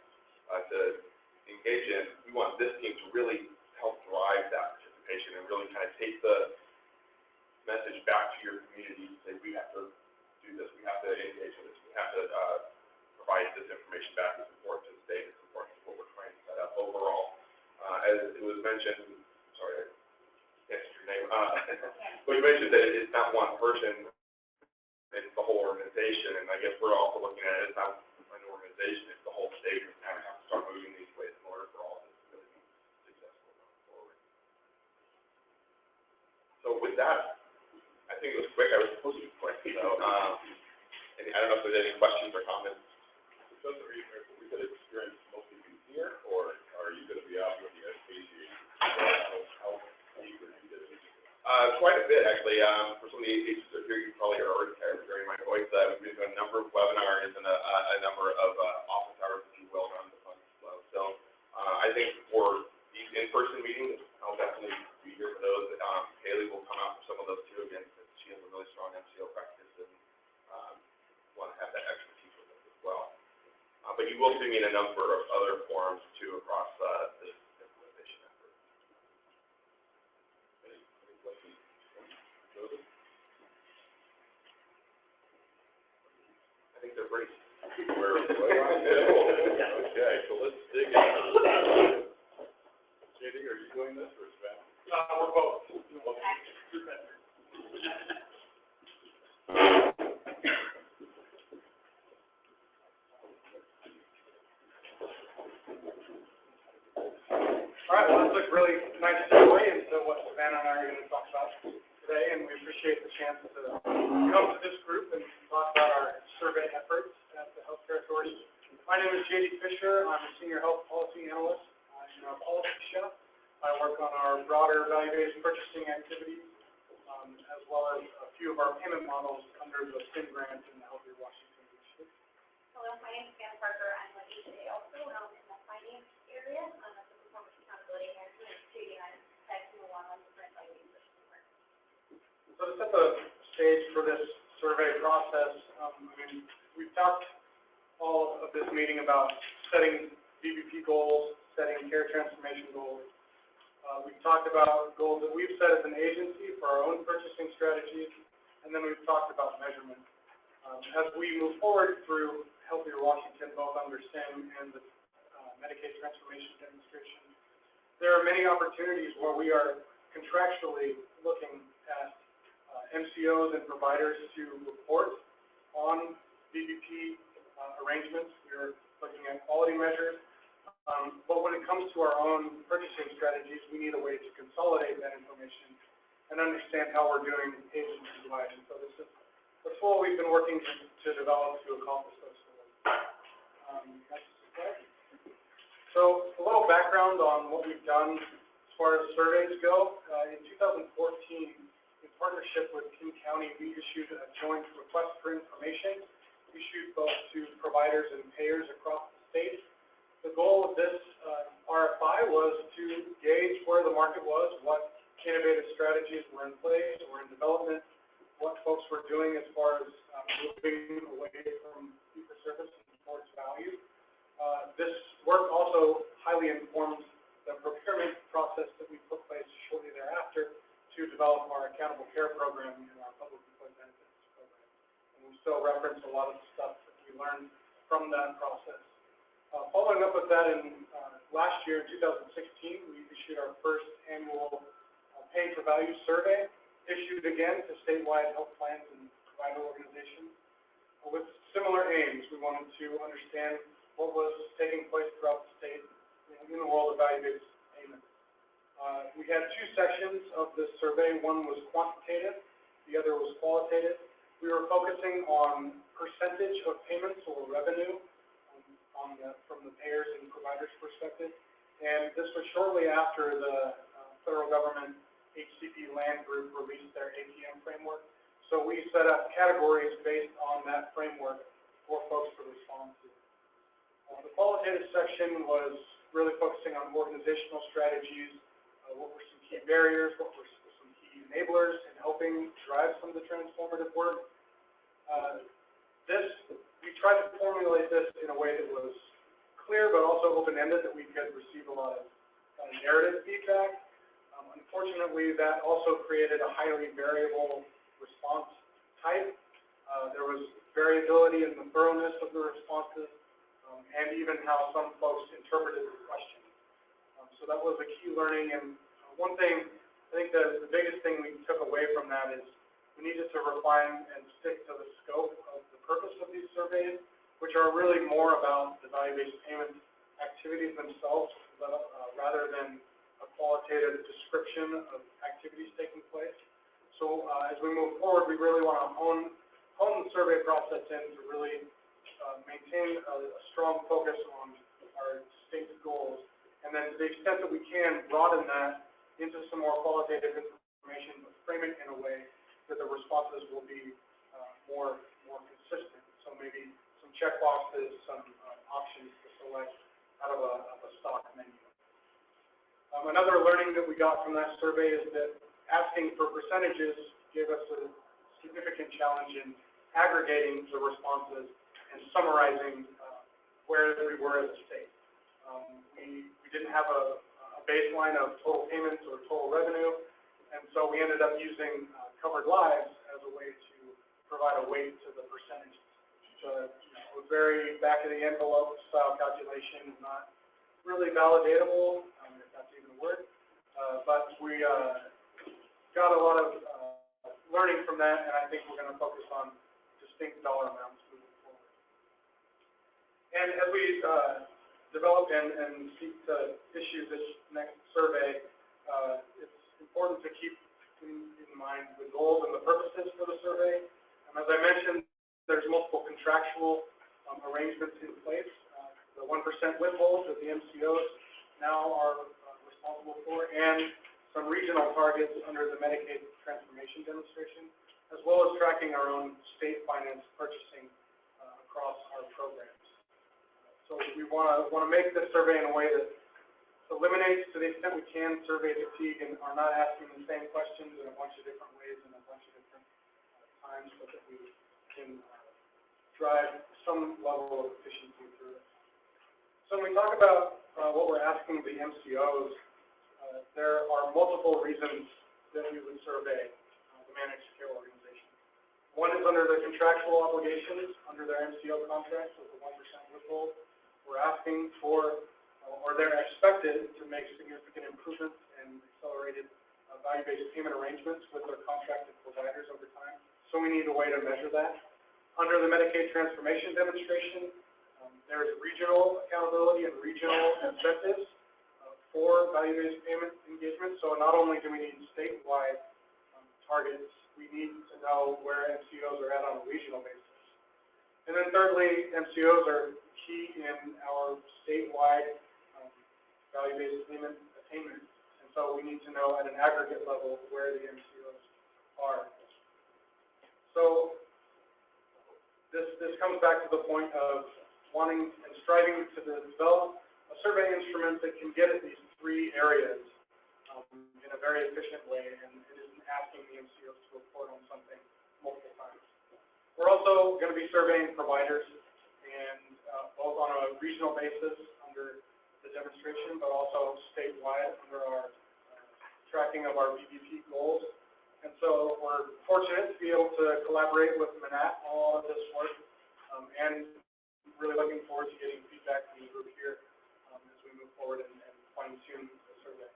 to engage in, we want this team to really help drive that participation and really kind of take the message back to your community and say, we have to do this, we have to engage in this, we have to provide this information back. It's important to the state, it's important to what we're trying to set up overall. As it was mentioned, sorry, I can't see your name, but you mentioned that it's not one person, it's the whole organization, and I guess we're also looking at it as not an organization, it's the whole state, and kind of have to start moving these ways in order for all of this to really be successful going forward. So with that, I think it was quick. I was supposed to be quick, so and I don't know if there's any questions or comments. Are we going to experience mostly here, or are you going to be out with the education? How deep are you going to be? Quite a bit, actually. For some of the agents that are here, you probably are already hearing my voice. We've been doing a number of webinars and a number of office hours, if you will, around the fund flow. So I think for these in-person meetings, I'll definitely be here for those. Haley will come out for some of those too, again, because she has a really strong MCO practice and want to have that expertise with us as well. But you will see me in a number of other forums too across this implementation effort. Any questions? I think they're great. Okay, so let's dig in. JD, are you doing this or is that? We're both. All right, well, this looks really nice segue into what Savannah and I are going to talk about today, and we appreciate the chance to come to this group and talk about our survey efforts at the Healthcare Authority. My name is JD Fisher. I'm a Senior Health Policy Analyst in our policy shop. I work on our broader value-based purchasing activities, as well as a few of our payment models under the SIN grant in the Healthier Washington Initiative. Hello, my name is Sam Parker. I'm with HCA also in the finance area. I'm a performance accountability manager and creating a section along with different value-based purchasing work. So to set the stage for this survey process, we've talked all of this meeting about setting VBP goals, setting care transformation goals. We've talked about goals that we've set as an agency for our own purchasing strategies, and then we've talked about measurement. As we move forward through Healthier Washington, both under SIM and the Medicaid Transformation Demonstration, there are many opportunities where we are contractually looking at MCOs and providers to report on VBP arrangements. We're looking at quality measures. But when it comes to our own purchasing strategies, we need a way to consolidate that information and understand how we're doing agency-wide. And so this is the tool we've been working to develop to accomplish those goals. So a little background on what we've done as far as surveys go. In 2014, in partnership with King County, we issued a joint request for information issued both to providers and payers across the state. The goal of this RFI was to gauge where the market was, what innovative strategies were in place or in development, what folks were doing as far as moving away from fee-for-service and towards value. This work also highly informs the procurement process that we put in place shortly thereafter to develop our accountable care program and our public employee benefits program. And we still reference a lot of the stuff that we learned from that process. Following up with that, in last year, in 2016, we issued our first annual Pay for Value survey, issued again to statewide health plans and provider organizations. With similar aims, we wanted to understand what was taking place throughout the state in the world of value-based payment. We had two sections of this survey. One was quantitative, the other was qualitative. We were focusing on percentage of payments or revenue from the payers and providers perspective. And this was shortly after the federal government HCP land group released their APM framework. So we set up categories based on that framework for folks to respond to. The qualitative section was really focusing on organizational strategies, what were some key barriers, what were some key enablers in helping drive some of the transformative work. We tried to formulate this in a way that was clear but also open-ended, that we could receive a lot of narrative feedback. Unfortunately, that also created a highly variable response type. There was variability in the thoroughness of the responses and even how some folks interpreted the question. So that was a key learning. And one thing, I think the biggest thing we took away from that is we needed to refine and stick to the scope of the purpose of these surveys, which are really more about the value-based payment activities themselves, rather than a qualitative description of activities taking place. So as we move forward, we really want to hone the survey process in to really maintain a strong focus on our state goals, and then to the extent that we can, broaden that into some more qualitative information, but frame it in a way that the responses will be more consistent. So maybe some check boxes, some options to select out of a stock menu. Another learning that we got from that survey is that asking for percentages gave us a significant challenge in aggregating the responses and summarizing where we were as a state. We didn't have a baseline of total payments or total revenue, and so we ended up using covered lives as a way to provide a weight to the percentages. So a very back-of-the-envelope style calculation, not really validatable, if that's even a word, but we got a lot of learning from that, and I think we're going to focus on distinct dollar amounts moving forward. And as we develop and seek to issue this next survey, it's important to keep in mind the goals and the purposes for the survey. As I mentioned, there's multiple contractual arrangements in place. The 1% withhold that the MCOs now are responsible for, and some regional targets under the Medicaid transformation demonstration, as well as tracking our own state finance purchasing across our programs. So we want to make this survey in a way that eliminates, to the extent we can, survey fatigue and are not asking the same questions in a bunch of different ways and a bunch of different times, so that we can drive some level of efficiency through it. So when we talk about what we're asking the MCOs, there are multiple reasons that we would survey the managed care organization. One is under the contractual obligations under their MCO contracts with the 1% withhold. We're asking for, or they're expected to make significant improvements and accelerated value-based payment arrangements with their contracted providers over time. So we need a way to measure that. Under the Medicaid transformation demonstration, there's regional accountability and regional incentives for value-based payment engagement. So not only do we need statewide targets, we need to know where MCOs are at on a regional basis. And then thirdly, MCOs are key in our statewide value-based payment attainment. And so we need to know at an aggregate level where the MCOs are. So this comes back to the point of wanting and striving to develop a survey instrument that can get at these three areas in a very efficient way, and it isn't asking the MCOs to report on something multiple times. We're also going to be surveying providers, and both on a regional basis under the demonstration, but also statewide under our tracking of our VBP goals. And so we're fortunate to be able to collaborate with Manat on all of this work, and really looking forward to getting feedback from the group here as we move forward and fine-tune the survey.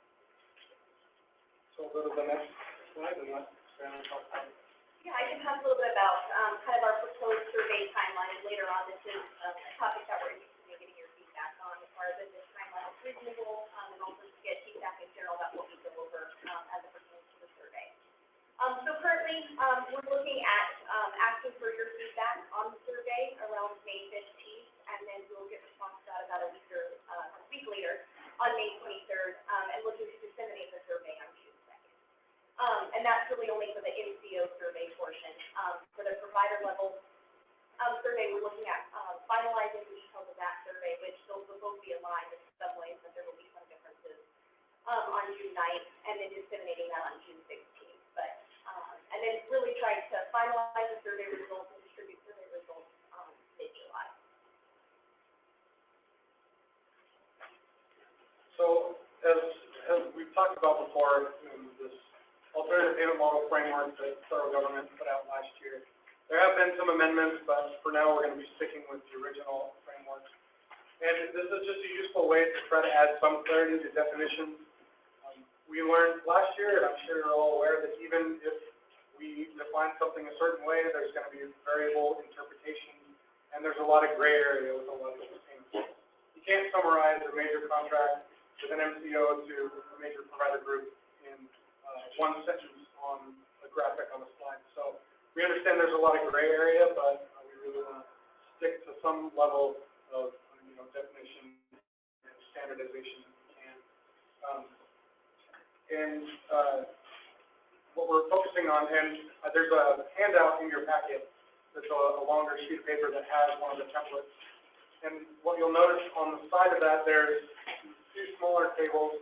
So we'll go to the next slide and let Sarah talk about it. Yeah, I can talk a little bit about kind of our proposed survey timeline. Later on, this is a topic that we're interested in getting your feedback on as far as if this timeline is reasonable, and also to get feedback in general about what we deliver as it pertains to the survey. So currently, we're looking at asking for your feedback on the survey around May 15th, and then we'll get responses out about a week later on May 23rd, and looking to disseminate the survey on June 2nd. And that's really only for the MCO survey portion. For the provider level survey, we're looking at finalizing the details of that survey, which those will both be aligned in some ways, but there will be some differences on June 9th, and then disseminating that on June 16th. But and then really trying to finalize the survey results and distribute survey results mid-July. So as we've talked about before, this alternative payment model framework that the federal government put out last year, there have been some amendments, but for now we're going to be sticking with the original framework. And this is just a useful way to try to add some clarity to definitions. We learned last year, and I'm sure you're all aware, that even if we define something a certain way, there's going to be variable interpretation, and there's a lot of gray area with a lot of these things. You can't summarize a major contract with an MCO to a major provider group in one sentence on a graphic on a slide. So we understand there's a lot of gray area, but we really want to stick to some level of definition and standardization if we can. What we're focusing on, and there's a handout in your packet that's a longer sheet of paper that has one of the templates. And what you'll notice on the side of that, there's two smaller tables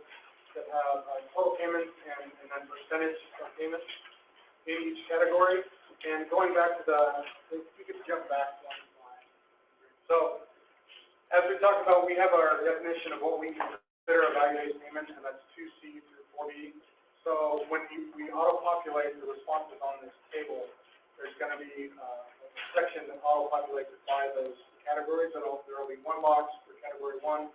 that have total payments and then percentage of payments in each category. And going back to if you could jump back one slide. So as we talked about, we have our definition of what we consider a value-based payment, and that's 2C through 4B. So when we auto-populate the responses on this table, there's going to be a section that auto-populates by those categories. There will be one box for category 1,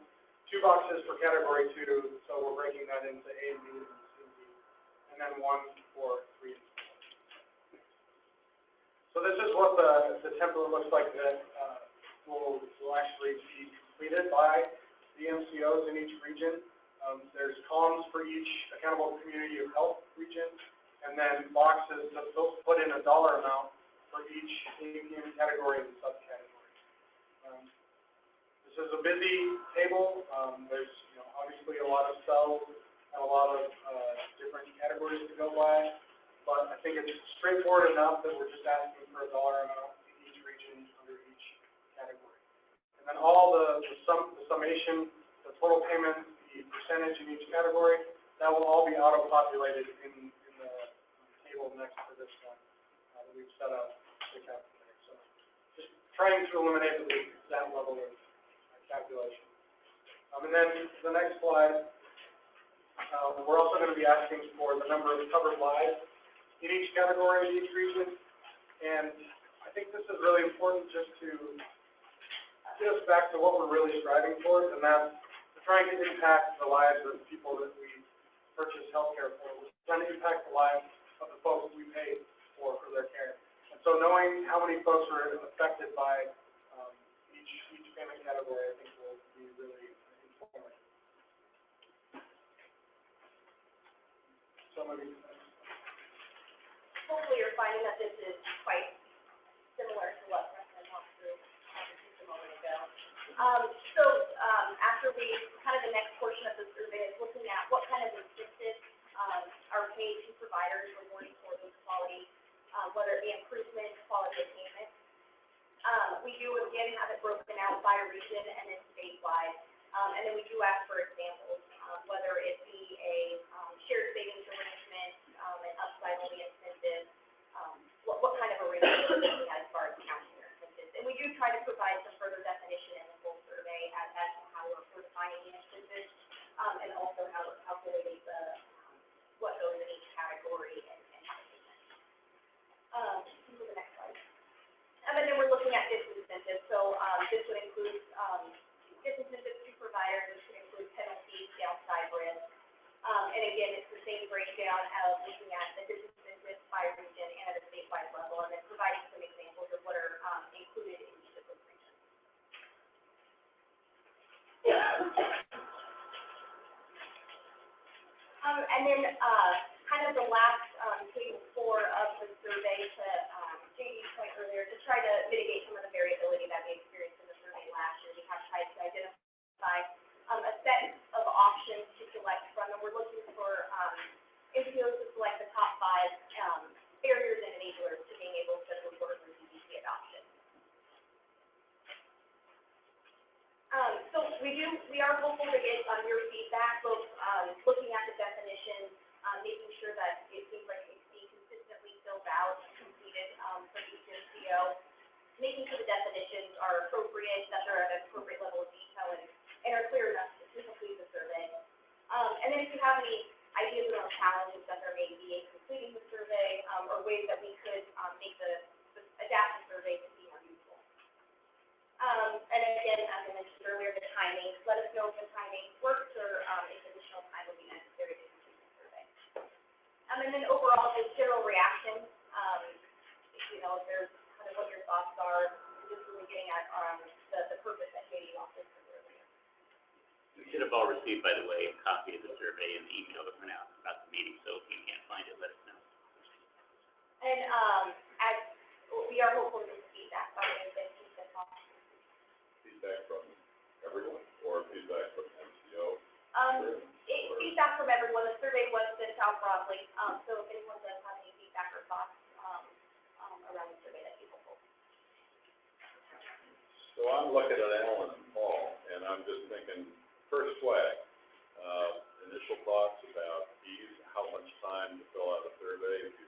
2 boxes for category 2, so we're breaking that into A, B, and C, and D, and then 1 for 3 and 4. So this is what the template looks like that will actually be completed by the MCOs in each region. There's columns for each accountable community of health region, and then boxes that put in a dollar amount for each APM category and subcategory. This is a busy table. There's obviously a lot of cells and a lot of different categories to go by, but I think it's straightforward enough that we're just asking for a dollar amount in each region under each category. And then all the summation, the total payment, the percentage in each category, that will all be auto-populated in the table next to this one that we've set up to calculate. So just trying to eliminate that level of calculation. And then the next slide, we're also going to be asking for the number of covered lives in each category in each region. And I think this is really important just to get us back to what we're really striving towards, and that's trying to impact the lives of the people that we purchase healthcare for. We're trying to impact the lives of the folks we pay for their care. And so knowing how many folks are affected by each payment category, I think will be really informative. So maybe. Hopefully you're finding that this is quite similar to what President walked through just a moment ago. After we, kind of the next portion of the survey is looking at what kind of incentives are paid to providers rewarding for those quality, whether it be improvement, quality of payment. We do, again, have it broken out by region and then statewide. And then we do ask for examples, whether it be a shared savings arrangement, an upside-only incentive, what kind of arrangement we're looking at as far as counting your incentives. And we do try to provide some further definition in the full survey as to how we're defining the incentives, and also how we're calculating what goes in each category and how to do that. Move to the next slide. And then we're looking at disincentives. So this would include disincentives to providers. This would include penalties, downside risk. And again, it's the same breakdown of looking at the disincentives by region and at a statewide level, and then providing some examples of what are included in each of those regions. And then kind of the last table 4 of the survey, to JD's point earlier, to try to mitigate some of the variability that we experienced in the survey last year. We have tried to identify a set of options to select from, and we're looking for MCOs to select the top 5 barriers and enablers to being able to move forward with DBP adoption. So we are hopeful to get your feedback, both looking at the definitions, making sure that it seems like it's being consistently filled out and completed for each MCO, making sure the definitions are appropriate, that they're at an appropriate level of detail and are clear enough to complete the survey. And then if you have any ideas around challenges that there may be in completing the survey, or ways that we could make adapt the survey to be more useful. And again, as I mentioned earlier, the timing. Let us know if the timing works or if additional time will be necessary to complete the survey. And then overall, just general reactions. You know, if there's kind of what your thoughts are, just really getting at the purpose that Katie also said earlier. You should have all received, by the way, a copy of the survey and the email that went out about the meeting. So if you can't find it, let us know. And as we are hopeful to get feedback by the end of the talk. Feedback from everyone or feedback from MCO? Feedback from everyone. The survey was sent out broadly. So if anyone does have any feedback or thoughts around the survey, that'd be helpful. So I'm looking at Alan and Paul, and I'm just thinking, first flag, initial thoughts about ease, how much time to fill out a survey if you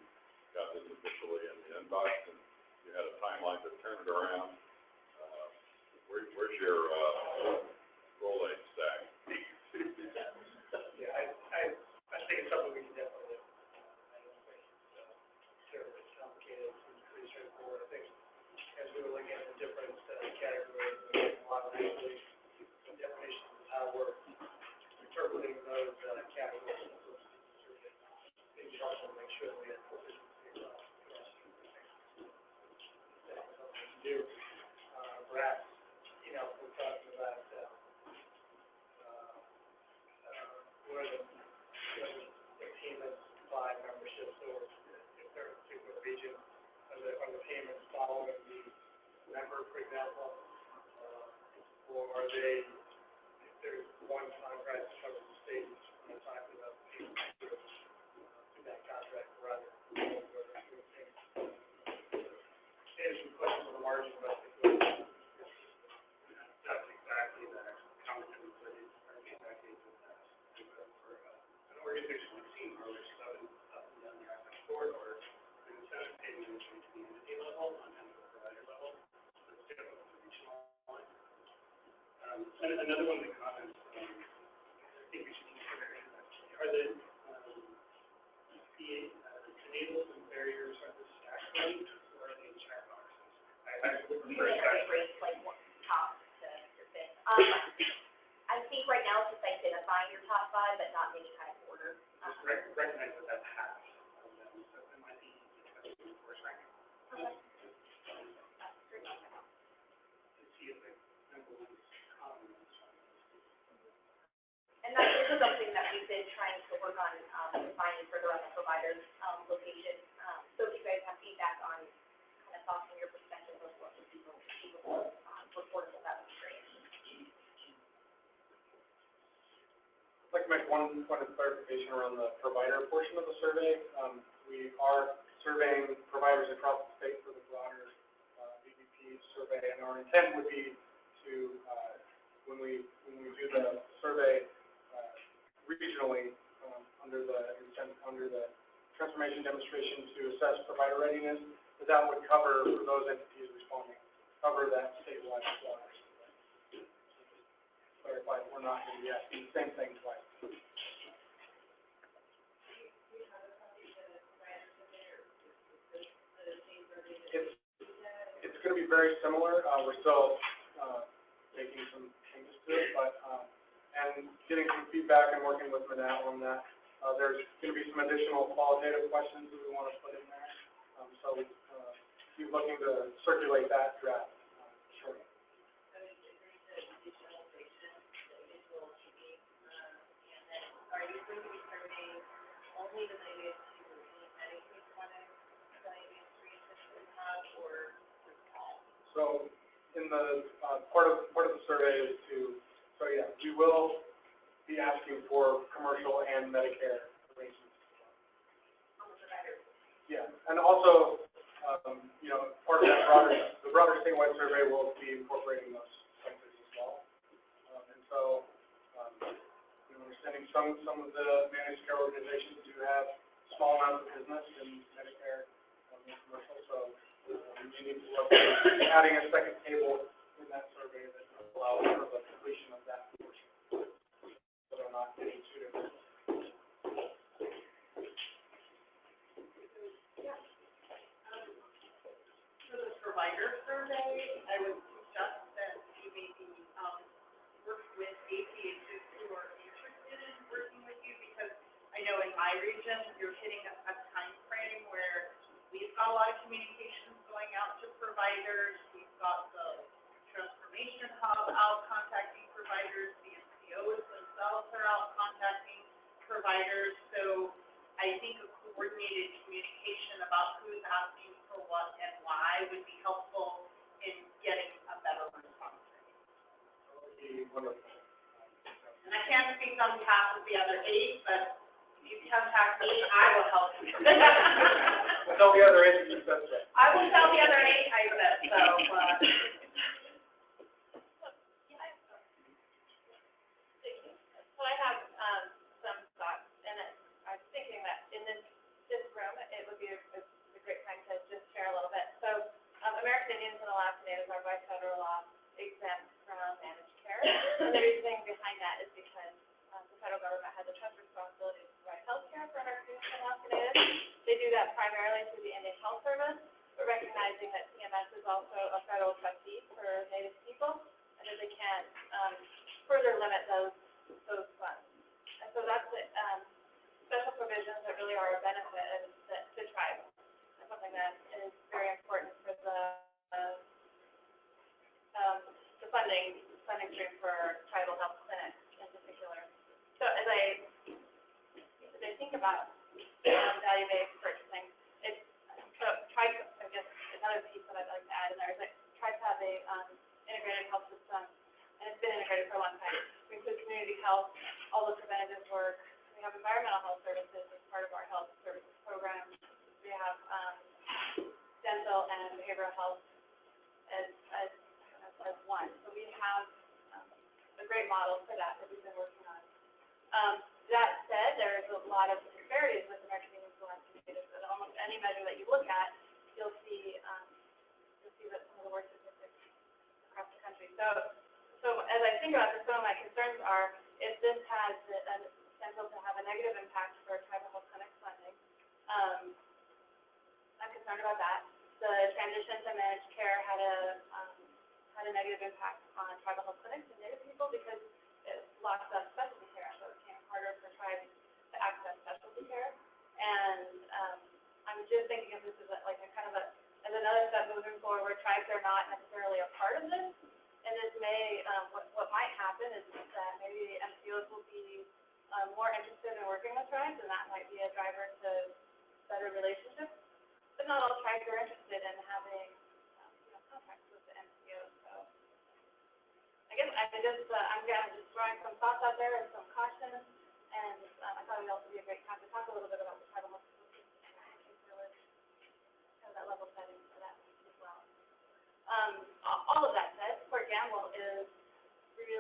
got this officially in the inbox and you had a timeline to turn it around. Where's your rolling stack? Yeah, I think it's something we can definitely, I don't think it's complicated, it's pretty straightforward. I think as we were looking at the different categories, and a lot of language, the definition of how we're interpreting those categories, it helps to make sure that we have proficiency across do. Perhaps, you know, we're talking about where the payments by memberships, or if they're in a particular region, are the payments following the member, for example, or are they, if there's one contract that covers the state, we're talking about the payments to that contract rather than where they're doing payments. There's some questions on the margin, but I think that's exactly that comment we put in our decades of that. For an organization like Team, where there's 7 up and down the access corridor, the incentive payment is at the entity level and then the provider level. So it's different with the regional line. And another one of the comments I think we should consider are the enablers and barriers, are the stack linked or are they check boxes? Like one top to your fifth. I think right now it's just identifying your top 5, but not in any kind of order. Just recognize that that's half of them, so it might be because of the course ranking. Okay. And see if the number 1 is common. And that is something that we've been trying to work on defining further on the provider's location. So if you guys have feedback on kind of thoughts from your perspective of what would be most achievable, reportable, that would be great. I'd like to make one point of clarification around the provider portion of the survey. We are surveying providers across the state for the broader VBP survey, and our intent would be to, when we do the survey regionally, under the transformation demonstration to assess provider readiness, that would cover, for those entities responding, cover that statewide as well. Clarify, we're not going to be asking the same thing twice. It's going to be very similar. We're still making some changes to it, but and getting some feedback and working with Manal on that. There's going to be some additional qualitative questions that we want to put in there. So we're looking to circulate that draft shortly. Are you going to be surveying only related to the Medicaid clinics, diabetes research hub, or all? So in the part of the survey is to, so yeah, we will be asking for commercial and Medicare arrangements. On the providers? Yeah, and also, you know, part of the broader statewide survey will be incorporating those sectors as well. And so, you know, we're sending some of the managed care organizations who have small amounts of business in Medicare and commercial. So we need to look at adding a second table in that survey that will allow for the completion of that portion. So they're not getting two different. For the provider survey, I would suggest that you maybe work with APHs who are interested in working with you, because I know in my region, you're hitting a time frame where we've got a lot of communications going out to providers. We've got the transformation hub out contacting providers. The MCOs themselves are out contacting providers. So I think a coordinated communication about who's asking for what and why would be helpful in getting a better response rate. That would be wonderful. And I can't speak on behalf of the other 8, but if you contact me, I will help you. We'll tell the other entities that's it. I will tell the other 8 I said, so. So I have some thoughts, and I was thinking that in this room, it would be a great time to just share a little bit. So American Indians and Alaska Natives are by federal law exempt from managed care. And the reasoning behind that is because the federal government has a trust responsibility to provide health care for American Indians and Alaska Natives. They do that primarily through the Indian Health Service, but recognizing that CMS is also a federal trustee for Native people, and that they can't further limit those funds. And so that's special provisions that really are a benefit to tribes. That's something that is very important for the funding stream for tribal health clinics in particular. So as I think about value-based purchasing, so tribes, I guess another piece that I'd like to add in there is that tribes have a integrated health system, and it's been integrated for a long time. We include community health, all the preventative work. We have environmental health services as part of our health services program. We have dental and behavioral health as one. So we have a great model for that we've been working on. That said, there's a lot of disparities with American Indians and Alaska Natives. And almost any measure that you look at, you'll see that some of the worst statistics across the country. So as I think about this, some of my concerns are if this has the potential to have a negative impact for tribal health clinic funding. I'm concerned about that. The transition to managed care had a negative impact on tribal health clinics and Native people because it locked up specialty care, so it became harder for tribes to access specialty care. And I'm just thinking of this as as another step moving forward where tribes are not necessarily a part of this. And this may, what might happen is that maybe MCOs will be more interested in working with tribes, and that might be a driver to better relationships. But not all tribes are interested in having contacts with the MCOs. So I guess I'm just throwing some thoughts out there and some cautions, and I thought it would also be a great time to talk a little bit about the tribal health system in case there was kind of that level setting for that as well.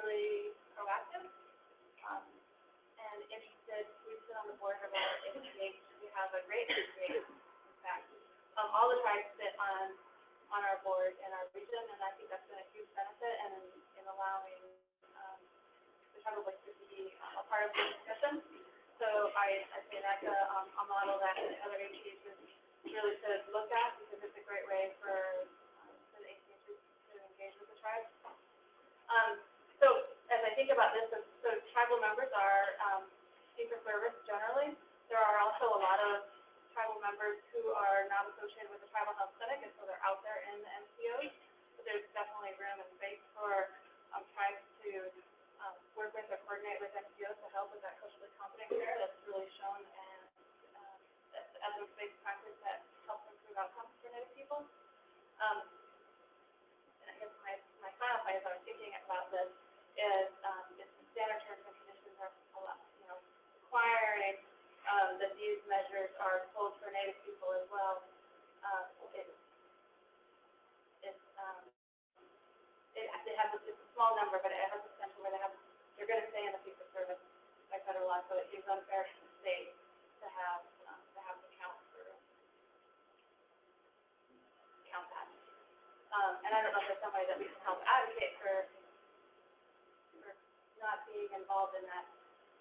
really proactive, and interested. We sit on the board of our MCOs. We have a great MCO, in fact. All the tribes sit on our board in our region, and I think that's been a huge benefit in allowing the tribal voices to be a part of the discussion. So I say that's a model that other HCHs really should look at, because it's a great way for the HCHs to engage with the tribes. So as I think about this, so tribal members are fee-for-service generally. There are also a lot of tribal members who are not associated with the tribal health clinic, and so they're out there in the MCOs. But there's definitely room and space for tribes to work with or coordinate with MCOs to help with that culturally competent care that's really shown and that's evidence-based practice that helps improve outcomes for Native people. And I guess my final point as I was thinking about this is standard terms and conditions are requiring that these measures are pulled for Native people as well. They have it's a small number, but it has a potential where they're going to stay in the fee-for-service by federal law, so it seems unfair to the state to have to count that. And I don't know if there's somebody that we can help advocate for not being involved in that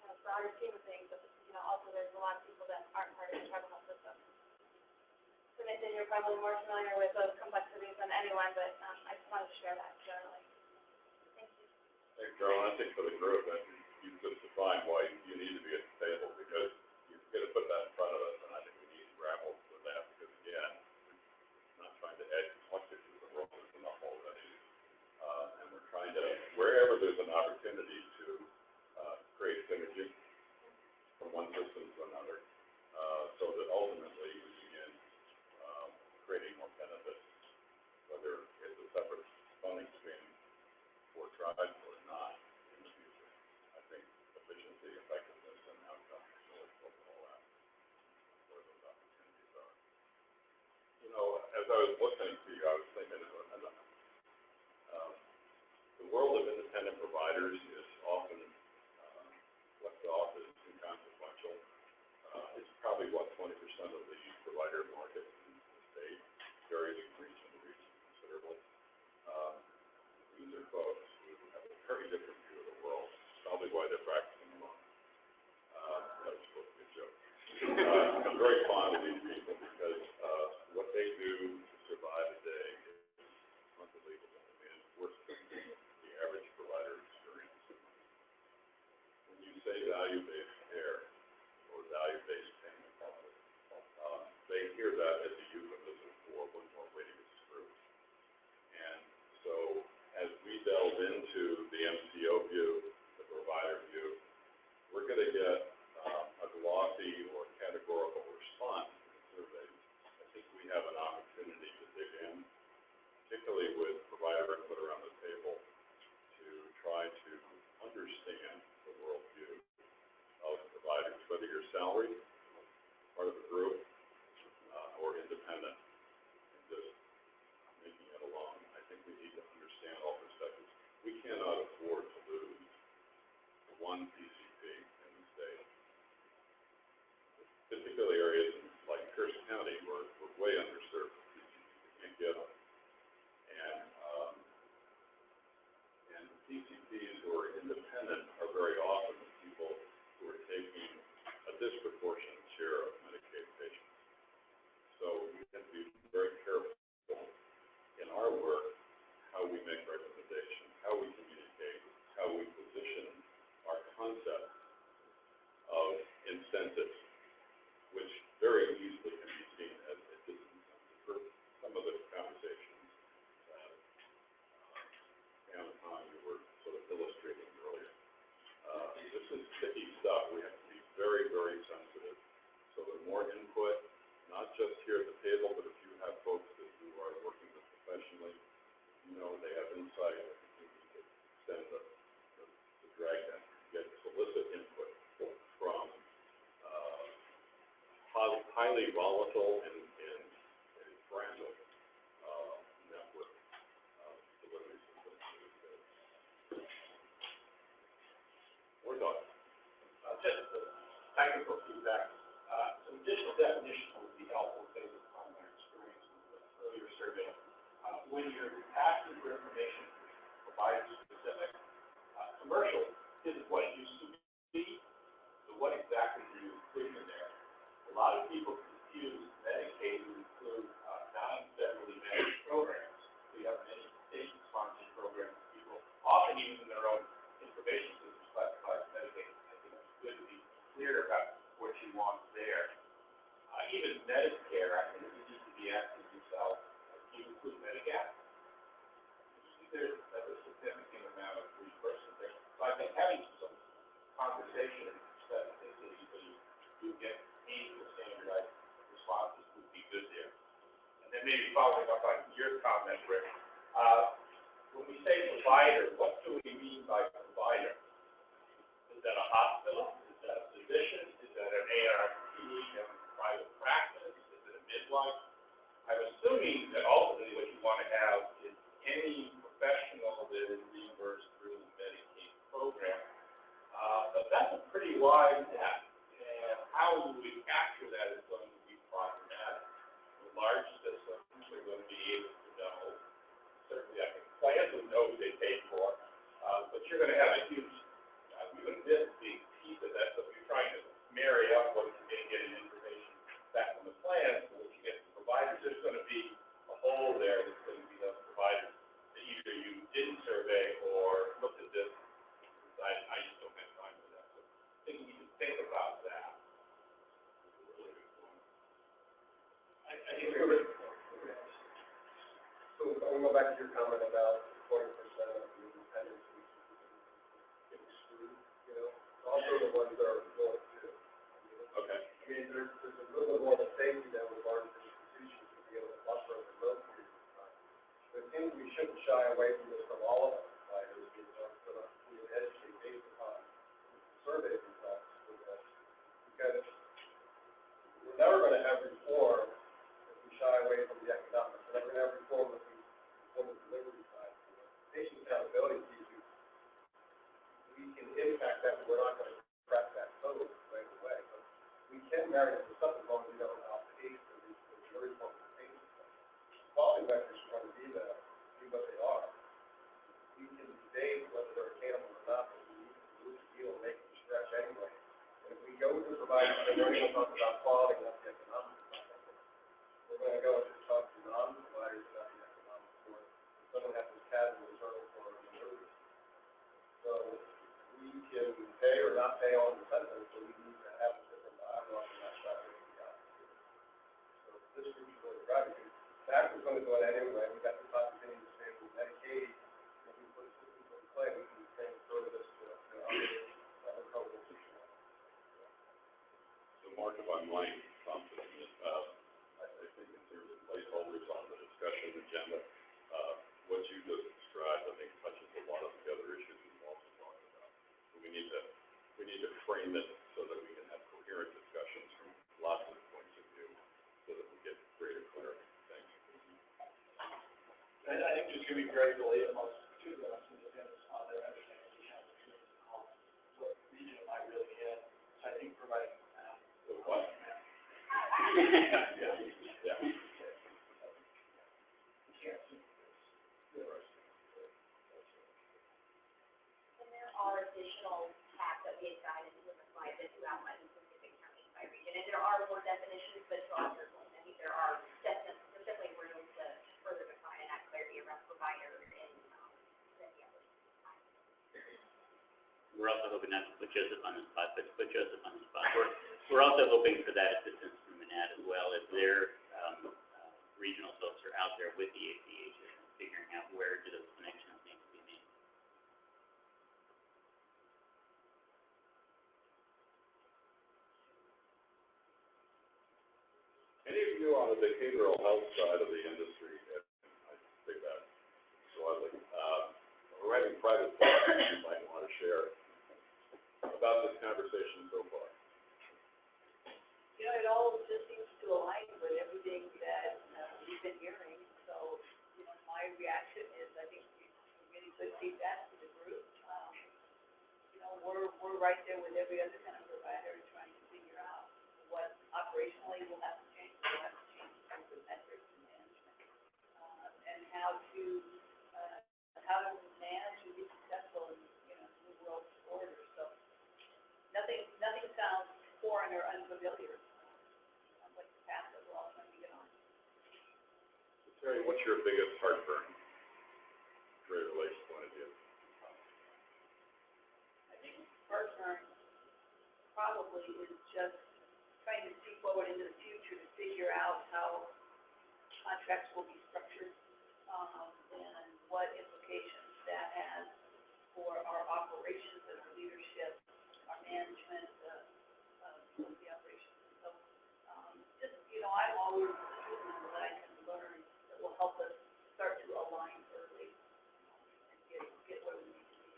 kind of broader scheme of things, but also there's a lot of people that aren't part of the tribal health system. So Nathan, you're probably more familiar with those complexities than anyone, but I just wanted to share that generally. Thank you. Hey, Carol, I think for the group, I think you just define why you need to be at the table, because you've got to put that in front of us, and I think we need to grapple with that, because again, we're not trying to add complexity to the world that's enough already, and we're trying to, wherever there's an opportunity to create synergy from one system to another, so that ultimately we begin creating more benefits, whether it's a separate funding stream for tribes or not in the future. I think efficiency, effectiveness, and outcomes really all that, where those opportunities are. As I was listening to you, I was thinking the world of independent providers is often left off as inconsequential. It's probably, 20% of the provider market in the state, varies from region to region considerably. These are folks who have a very different view of the world, probably why they're practicing alone. That was supposed to be a joke. I'm very fond of these people because what they do to survive a day is unbelievable. I mean, it's worse than the average provider experience. When you say value-based care or value-based payment, they hear that as a euphemism for one more way to get screwed. And so as we delve into the MCO view, the provider view, we're going to get a glossy or categorical response to the survey. I think we have an opportunity to dig in, particularly with provider input around the table, to try to understand the worldview of providers, whether you're salaried, part of a group, or independent, and just making it alone. I think we need to understand all perspectives. We cannot afford to lose one PCP in the state. Particularly areas like Pierce County, we're way underserved. We can't get them. And PCPs who are independent are very often the people who are taking a disproportionate share of Medicaid patients. So we have to be very careful in our work, how we make recommendations, how we communicate, how we position our concept of incentives, which very easily can be seen as a disincentive for some of the conversations that Pam and Tom, you were sort of illustrating earlier. This is sticky stuff. We have to be very, very sensitive. So the more input, not just here at the table, but if you have folks who are working with professionally, they have insight, I think we need to extend the drag net, get solicit input from highly volatile and fragile network delivery systems. technical feedback. Some additional definition would be helpful based upon my experience with the earlier survey. When you're asking for information provider specific, commercial isn't what it used to be. So what exactly do you include in there? A lot of people confuse Medicaid to include non-federally managed programs. We have many patient-sponsored programs. People often using their own information systems classified as Medicaid. I think it's good to be clear about what you want there. Even Medicare, I think you need to be asking yourself, do you include Medigap? There's a significant amount of reimbursement there. So I think having some conversation that you get meaningful standardized responses would be good there. And then maybe following up on your comment, Rick, when we say provider, what do we mean by provider? Is that a hospital? Is that a physician? Is that an ARP, a private practice? Is it a midwife? I'm assuming that ultimately what you want to have is any professional that is reimbursed through the Medicaid program. But that's a pretty wide net. And how we capture that is going to be problematic. The large systems are going to be able to know. Certainly, I think plans would know who they paid for. But you're going to have a huge, you're going to miss a big piece of that. So if you're trying to marry up what you're going to get in information back from the plan and what you get from providers, there's going to be a hole there that's going to be those providers that either you didn't survey or looked at this. I just don't have time for that. So I think you need to think about that. I think so I want to go back to your comment about 40% of the independents get excluded, also the ones that are going to. Okay. I mean, there's a little bit more of a safety that with large institutions to be able to buffer over remote periods of time. But it seems we shouldn't shy away from this from all of our providers, so that we would educate based upon survey results with this. Because we're never going to have reform if we shy away from the economics. We're never going to have reform if we reform the delivery side. Patient accountability piece, we can impact that, but we're not going to crack that code right away. But we can marry it to something as long as we don't outpace the jury form of the payment. Quality measures are going to be there, be what they are. We can debate whether they're attainable or not, but we need to move the deal and make it stretch anyway. And if we go to provide, and we're going to talk about quality, not the economics. We're going to go and talk to non-providers about the economics for it. Someone has to CAD and internal for it. So we can pay or not pay on the sentence, so we need to have a different dialogue on that side of the opportunity. So this is really driving it. Max is going to do it anyway. We've got this opportunity to stay with Medicaid. If we put systems in play, we can transfer this to other programs. So Mark, if I might prompt it, I think in terms of placeholders on the discussion agenda, what you just described, I think touches a lot of the other issues we've also talked about. So we need to frame it so that we can have coherent discussions from lots of points of view so that we get greater clarity. Thank you. And I think there's going to be very delayed amongst two of us on their understanding of what region am I really in. So I think providing What? Yeah. And there are additional tasks that we had guided in the slide that you outlined in specific counties by region. And there are more definitions, but to all your point, I think there are definitely room to further define and have clarity around provider and the others. We're also hoping not to put Joseph on the spot, but to put Joseph on the spot. We're also hoping for that assistance from Manat as well, if their regional folks are out there with the ACHs and figuring out where do those connections need to be made. Any of you on the behavioral health side of the industry, I say that slightly, or having private thoughts you might want to share about this conversation so far? It all just seems to align with everything that we've been hearing. So, my reaction is I think really good feedback to the group. We're right there with every other kind of provider trying to think doesn't sound foreign or unfamiliar. Sounds like the path that we're all trying to get on. Terry, what's your biggest heartburn, trade relations point of view? I think heartburn probably is just trying to see forward into the future to figure out how contracts will be structured and what implications that has for our operations and our leadership, our management of the operations. So just, I'm always looking for what I can learn that will help us start to align early and get where we need to be.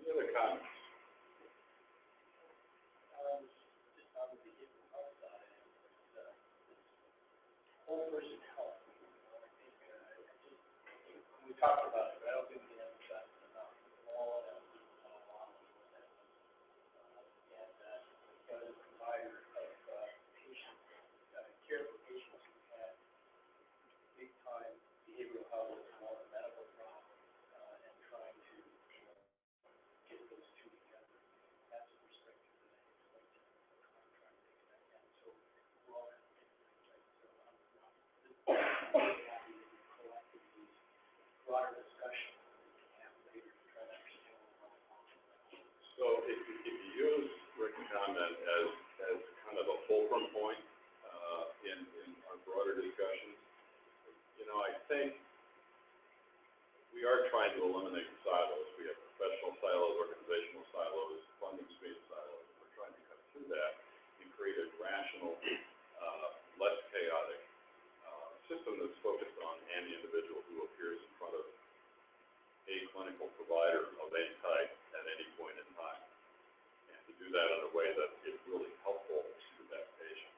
Any other comments? Just on the behavioral health side, whole person health. I think when we talked about it, but I don't think we emphasized it enough. All of them along with that. And as a provider of patients, care for patients who had big time behavioral health as well as medical problems, and trying to get those two together. That's a perspective that I think is quite different from contracting. And so we're all kind of different, right? So I'm really happy that we collected these broader discussions that we can have later to try to understand what we're talking about. So if you use Rick's comment as kind of a fulcrum point in our broader discussions, I think we are trying to eliminate silos. We have professional silos, organizational silos, funding stream silos. We're trying to cut through that and create a rational, less chaotic system that's focused on any individual who appears in front of a clinical provider of any type at any point in time. And to do that in a way that is really helpful to that patient.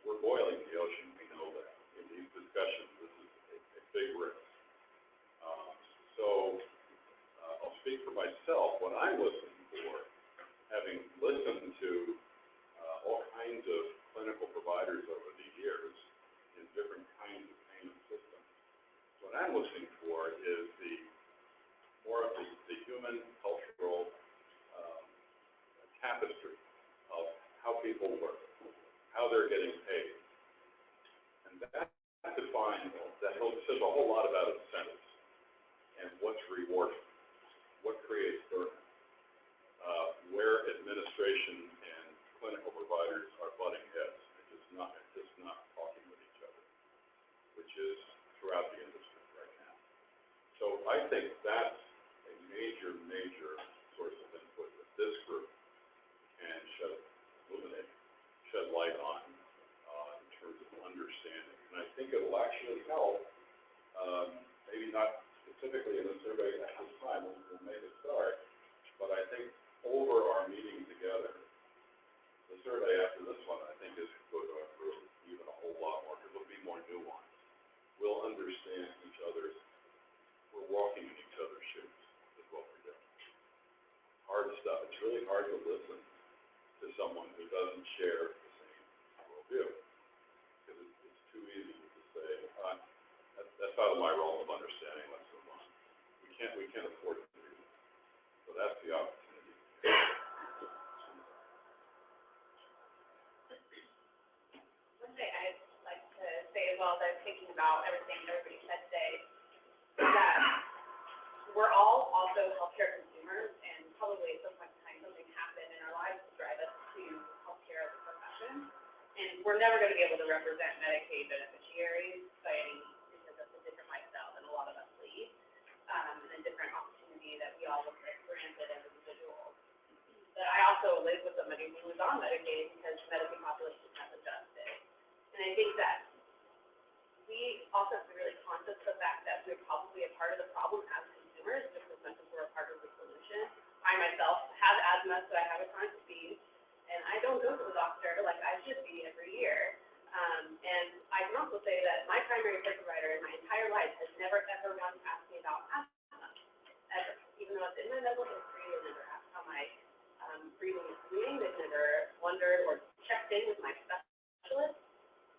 We're boiling the ocean, we know that. In these discussions, this is a big risk. So I'll speak for myself. What I'm looking for, having listened to all kinds of clinical providers over the years in different kinds of payment systems, what I'm looking for is more of the human cultural tapestry of how people work, how they're getting paid. And that defines, that says a whole lot about incentives and what's rewarding, what creates burden, where administration and clinical providers are butting heads and just not talking with each other, which is throughout the industry right now. So I think that's a major source of input that this group can shed light on in terms of understanding. And I think it'll actually help, maybe not specifically in the survey at this time, we'll make a start, but I think over our meeting together, the survey after this one, I think is going to improve even a whole lot more, because it'll be more nuanced. We'll understand each other's, we're walking in each other's shoes, is what we're doing. Hard stuff. It's really hard to listen to someone who doesn't share the same worldview, because it's too easy to say, that's out of my realm of understanding, let's move on. We can't afford to do that. So that's the opportunity. One thing I'd like to say as well, that I'm thinking about everything everybody said today, is that we're all also healthcare consumers, and probably at some point in time something happened in our lives to drive us to healthcare as a profession. And we're never going to be able to represent Medicaid beneficiaries by any means, because that's a different lifestyle than a lot of us lead, and a different opportunity that we all look at granted as individuals. But I also live with somebody who was on Medicaid because Medicaid population has adjusted. And I think that we also have to be really conscious of the fact that we're probably a part of the problem as consumers, just as much as we're a part of the solution. I myself have asthma, so I have a chronic disease, and I don't go to the doctor like I should be every year. And I can also say that my primary care provider in my entire life has never ever once asked me about asthma, ever. Even though it's in my medical history, they've never asked how my breathing is doing. They've never wondered or checked in with my specialist.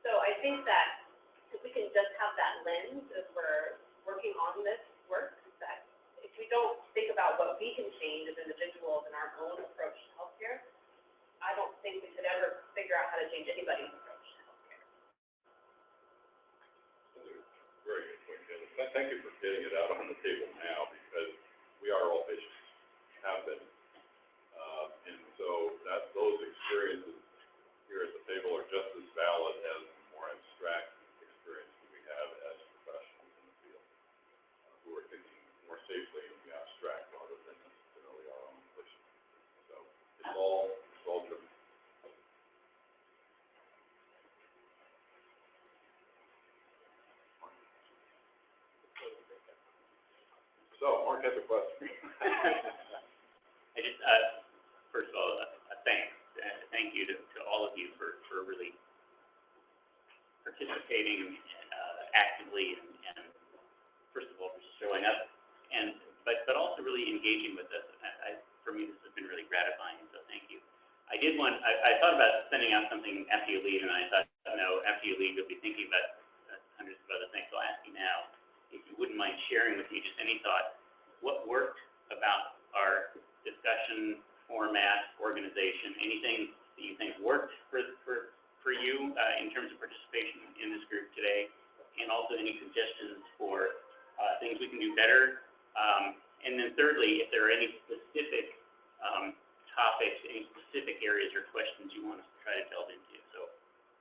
So I think that if we can just have that lens as we're working on this work, that it we don't think about what we can change as individuals in our own approach to healthcare, I don't think we could ever figure out how to change anybody's approach to healthcare. Very good point, Kevin. Thank you for getting it out on the table now, because we are all patients, have been. And so those experiences here at the table are just as valid as the more abstract experience that we have as professionals in the field, who are thinking more safely in the abstract rather than necessarily our own patients. So it's all driven. So, Mark has a question. I just, first of all, thank you to all of you for really participating actively and first of all, for showing up, but also really engaging with us. For me, this has been really gratifying, so thank you. I thought about sending out something after you leave, and I thought, no, after you leave, you'll be thinking about hundreds of other things. So I'll ask you now, if you wouldn't mind sharing with me just any thought, what worked about our discussion, format, organization, anything that you think worked for you in terms of participation in this group today, and also any suggestions for things we can do better. And then thirdly, if there are any specific topics, any specific areas or questions you want us to try to delve into. So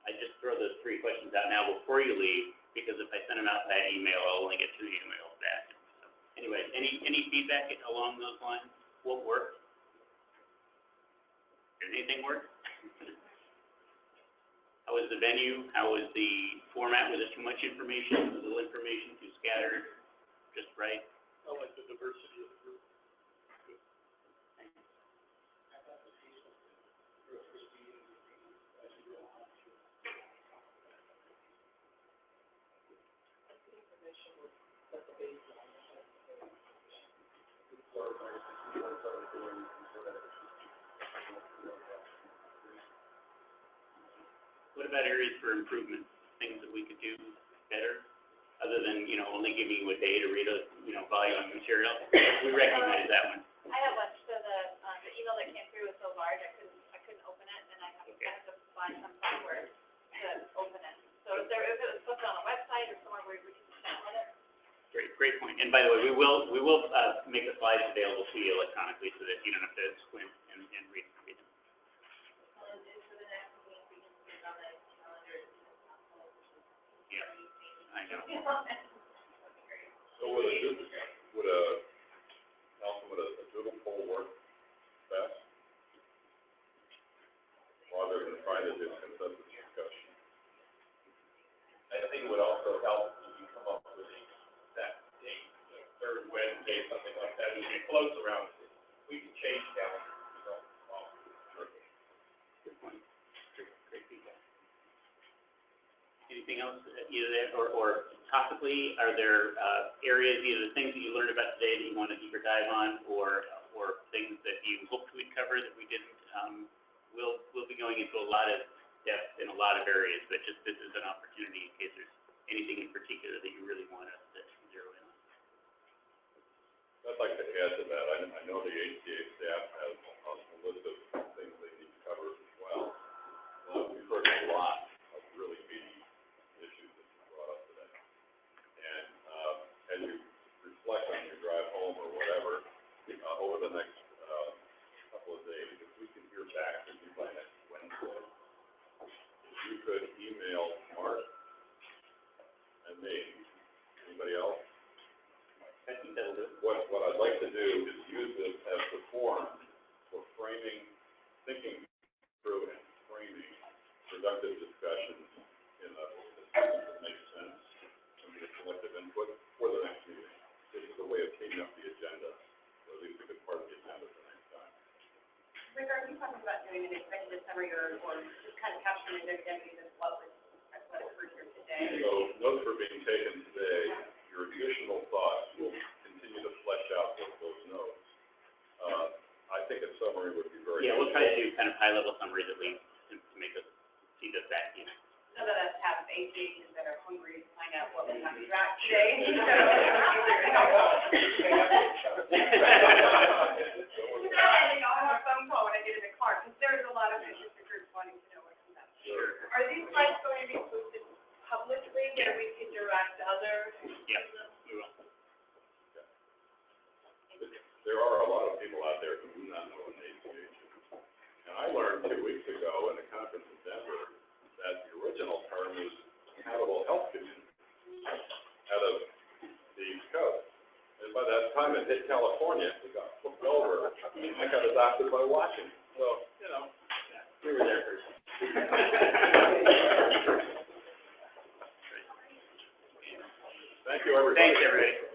I just throw those 3 questions out now before you leave, because if I send them out that email, I'll only get 2 emails back. So anyway, any feedback along those lines? What worked? Did anything work? How was the venue? How was the format? Was it too much information? Was a little information too scattered? Just right? I like the diversity of the group. Good. Thanks. Information was set the baseline. What about areas for improvement? Things that we could do better, other than only giving you a day to read a volume of material? We recognize that one. I have one. So the email that came through was so large I couldn't open it, and I have to find some software to open it. So if it was posted on a website or somewhere where we can download it. Great point. And by the way, we will make the slides available to you electronically so that you don't have to squint and read them. And for the next week, we can put it on the calendar. Yeah, I know. So would a doodle poll work best, rather than trying to do consensus discussion? I think it would also help if you come up with that date, third Wednesday, something like that, as it floats around, we can change that. Good point. Great feedback. Anything else, either there or topically, are there areas, either the things that you learned about today that you want to deeper dive on, or things that you hoped we'd cover that we didn't? We'll be going into a lot of depth in a lot of areas, but just this is an opportunity in case there's anything in particular that you really want us to zero in on. I'd like to add to that. I know the HCA staff has a list of things they need to cover as well. We've heard a lot of really meaty issues that you brought up today. And as you reflect on your drive home or whatever, over the next couple of days, if we can hear back from you by next Wednesday, if you could email Mark and me, anybody else? I think that'll do it. What I'd like to do is use this as the forum for framing, thinking through and framing productive discussions in a system that makes sense and get collective input for the next meeting. This is a way of taking up the agenda, so at least a good part of the agenda for next time. Rick, are you talking about doing an executive summary or just kind of capturing the identities of what occurred here today? So notes are being taken today. Your additional thoughts will continue to flesh out those notes. I think a summary would be very Yeah, we'll useful. try to do kind of high-level summaries at least to make us see the back, Some of us have ACHs that are hungry to find out what we have to track today. So, I all have a phone call when I get in the car, because there's a lot of interest groups wanting to know what comes out. Sure. Are these slides going to be posted publicly, where we can direct others? Yes, we will. There are a lot of people out there who do not know what an ACH is. And I learned 2 weeks ago in a conference in Denver that the original term is Accountable Health Community out of the East Coast. And by that time it hit California, it got flipped over. I got adopted by Washington. So, you know, we were there first. Thank you, everybody. Thanks, everybody.